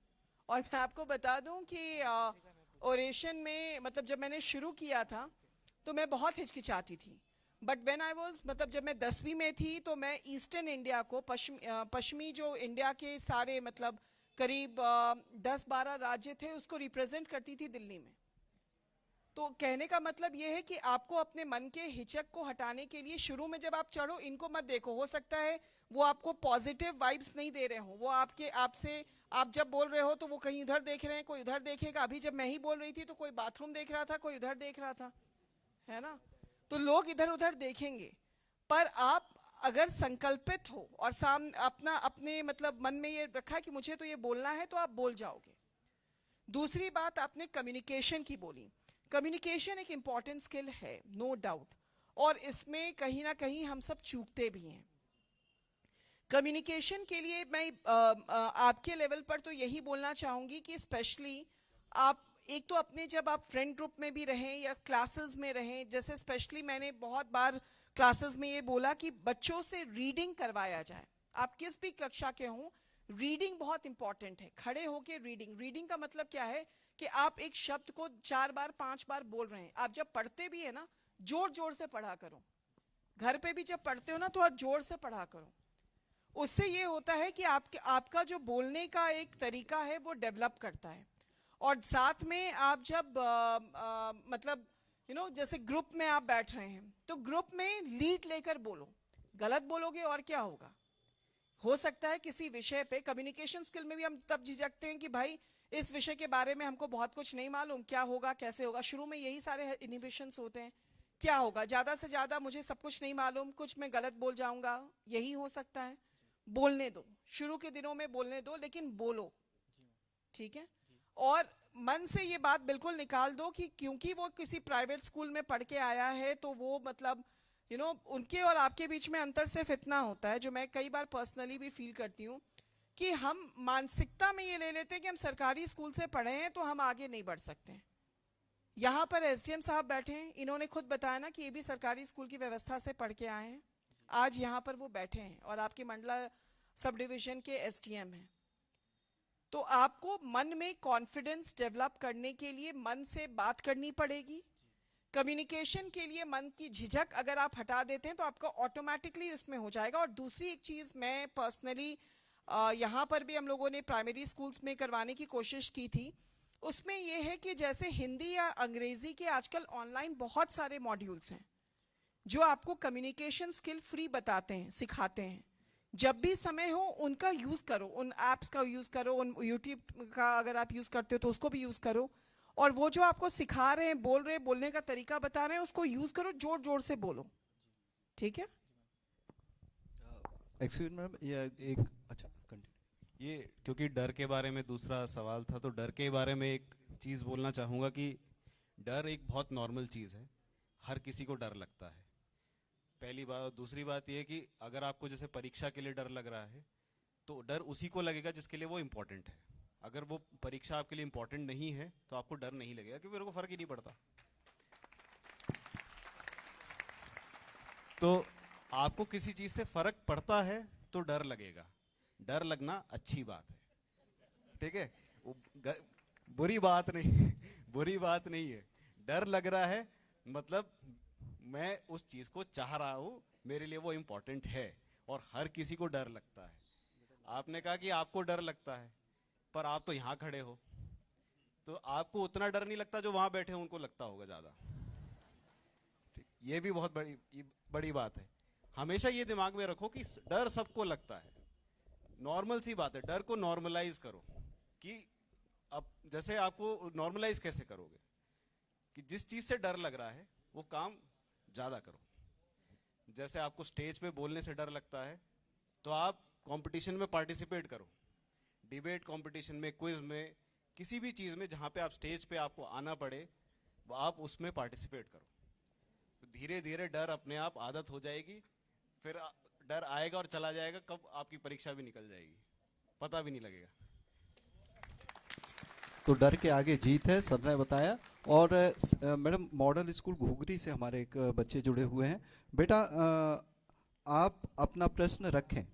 और मैं आपको बता दूं कि ओरेशन में मतलब जब मैंने शुरू किया था तो मैं बहुत हिचकिचाती थी, बट व्हेन आई वाज मतलब जब मैं 10वीं में थी तो मैं ईस्टर्न इंडिया को पश्चिमी जो इंडिया के सारे मतलब करीब 10-12 राज्य थे उसको रिप्रेजेंट करती थी दिल्ली में। तो कहने का मतलब ये है कि आपको अपने मन के हिचक को हटाने के लिए शुरू में जब आप चढ़ो इनको मत देखो, हो सकता है वो आपको पॉजिटिव वाइब्स नहीं दे रहे हो, वो आपसे आप जब बोल रहे हो तो वो कहीं उधर देख रहे हैं, कोई उधर देखेगा। अभी जब मैं ही बोल रही थी तो कोई बाथरूम देख रहा था, कोई उधर देख रहा था, है ना। तो लोग इधर उधर देखेंगे, पर आप अगर संकल्पित हो और अपने मतलब मन में ये रखा है कि मुझे तो ये बोलना है, तो आप बोल जाओगे। दूसरी बात आपने कम्युनिकेशन की बोली। कम्युनिकेशन एक इम्पॉर्टेंट स्किल है, नो डाउट, और इसमें कहीं ना कहीं हम सब चूकते भी हैं। कम्युनिकेशन के लिए मैं आपके लेवल पर तो यही बोलना चाहूँगी कि स्पेशली आप एक तो अपने जब आप फ्रेंड ग्रुप में भी रहें या क्लासेस में रहें, जैसे स्पेशली मैंने बहुत बार क्लासेस में ये बोला कि बच्चों से रीडिंग करवाया जाए। आप किस भी कक्षा के हों, रीडिंग बहुत इंपॉर्टेंट है। खड़े होके रीडिंग का मतलब क्या है कि आप एक शब्द को 4 बार 5 बार बोल रहे हैं। आप जब पढ़ते भी है ना, जोर जोर से पढ़ा करो। घर पे भी जब पढ़ते हो ना तो आप जोर से पढ़ा करो। उससे ये होता है कि आपका जो बोलने का एक तरीका है वो डेवलप करता है। और साथ में आप जब मतलब जैसे ग्रुप में आप बैठ रहे हैं तो ग्रुप में लीड लेकर बोलो। गलत बोलोगे और क्या होगा, हो सकता है किसी विषय पे, कम्युनिकेशन स्किल में भी हम तब झिझकते हैं कि भाई इस विषय के बारे में हमको बहुत कुछ नहीं मालूम, क्या होगा कैसे होगा। शुरू में यही सारे इनहिबिशंस होते हैं, क्या होगा, ज्यादा से ज्यादा मुझे सब कुछ नहीं मालूम, कुछ मैं गलत बोल जाऊंगा, यही हो सकता है। बोलने दो, शुरू के दिनों में बोलने दो, लेकिन बोलो, ठीक है। और मन से ये बात बिल्कुल निकाल दो कि क्योंकि वो किसी प्राइवेट स्कूल में पढ़ के आया है तो वो मतलब उनके और आपके बीच में अंतर सिर्फ इतना होता है, जो मैं कई बार पर्सनली भी फील करती हूँ, कि हम मानसिकता में ये ले लेते हैं कि हम सरकारी स्कूल से पढ़े हैं तो हम आगे नहीं बढ़ सकते हैं। यहाँ पर एसडीएम साहब बैठे हैं, इन्होंने खुद बताया ना कि ये भी सरकारी स्कूल की व्यवस्था से पढ़ के आए हैं। आज यहाँ पर वो बैठे हैं और आपके मंडला सब डिवीजन के एसडीएम हैं। तो आपको मन में कॉन्फिडेंस डेवलप करने के लिए मन से बात करनी पड़ेगी। कम्युनिकेशन के लिए मन की झिझक अगर आप हटा देते हैं तो आपका ऑटोमेटिकली उसमें हो जाएगा। और दूसरी एक चीज़ मैं पर्सनली यहाँ पर भी हम लोगों ने प्राइमरी स्कूल्स में करवाने की कोशिश की थी, उसमें यह है कि जैसे हिंदी या अंग्रेजी के आजकल ऑनलाइन बहुत सारे मॉड्यूल्स हैं जो आपको कम्युनिकेशन स्किल फ्री बताते हैं, सिखाते हैं। जब भी समय हो उनका यूज़ करो, उन एप्स का यूज़ करो, उन यूट्यूब का अगर आप यूज़ करते हो तो उसको भी यूज़ करो। और वो जो आपको सिखा रहे हैं, बोल रहे हैं, बोलने का तरीका बता रहे हैं, उसको यूज़ करो, जोर जोर से बोलो। ठीक है? एक्सक्यूज मैम, ये एक अच्छा कंटिन्यू। ये क्योंकि डर के बारे में दूसरा सवाल था, तो डर के बारे में एक चीज़ बोलना चाहूँगा कि डर एक बहुत नॉर्मल चीज़ है, हर किसी को डर लगता है, पहली बात। दूसरी बात ये कि अगर आपको जैसे परीक्षा के लिए डर लग रहा है तो डर उसी को लगेगा जिसके लिए वो इम्पोर्टेंट है। अगर वो परीक्षा आपके लिए इम्पोर्टेंट नहीं है तो आपको डर नहीं लगेगा, क्योंकि मेरे को फर्क ही नहीं पड़ता। तो आपको किसी चीज़ से फर्क पड़ता है तो डर लगेगा, डर लगना अच्छी बात है, ठीक है, बुरी बात नहीं बुरी बात नहीं है। डर लग रहा है मतलब मैं उस चीज़ को चाह रहा हूँ, मेरे लिए वो इम्पोर्टेंट है, और हर किसी को डर लगता है। आपने कहा कि आपको डर लगता है, पर आप तो यहाँ खड़े हो, तो आपको उतना डर नहीं लगता जो वहाँ बैठे हैं उनको लगता होगा ज़्यादा। ये भी बहुत बड़ी बात है। हमेशा ये दिमाग में रखो कि डर सबको लगता है, नॉर्मल सी बात है। डर को नॉर्मलाइज करो कि अब जैसे आपको नॉर्मलाइज कैसे करोगे कि जिस चीज़ से डर लग रहा है वो काम ज़्यादा करो। जैसे आपको स्टेज पे बोलने से डर लगता है तो आप कंपटीशन में पार्टिसिपेट करो, डिबेट कंपटीशन में, क्विज में, किसी भी चीज़ में जहाँ पे आप स्टेज पे आपको आना पड़े आप उसमें पार्टिसिपेट करो। तो धीरे धीरे डर अपने आप आदत हो जाएगी, फिर डर आएगा और चला जाएगा, कब आपकी परीक्षा भी निकल जाएगी पता भी नहीं लगेगा। तो डर के आगे जीत है, सर ने बताया। और मैडम, मॉडल स्कूल घुघरी से हमारे एक बच्चे जुड़े हुए हैं। बेटा, आप अपना प्रश्न रखें।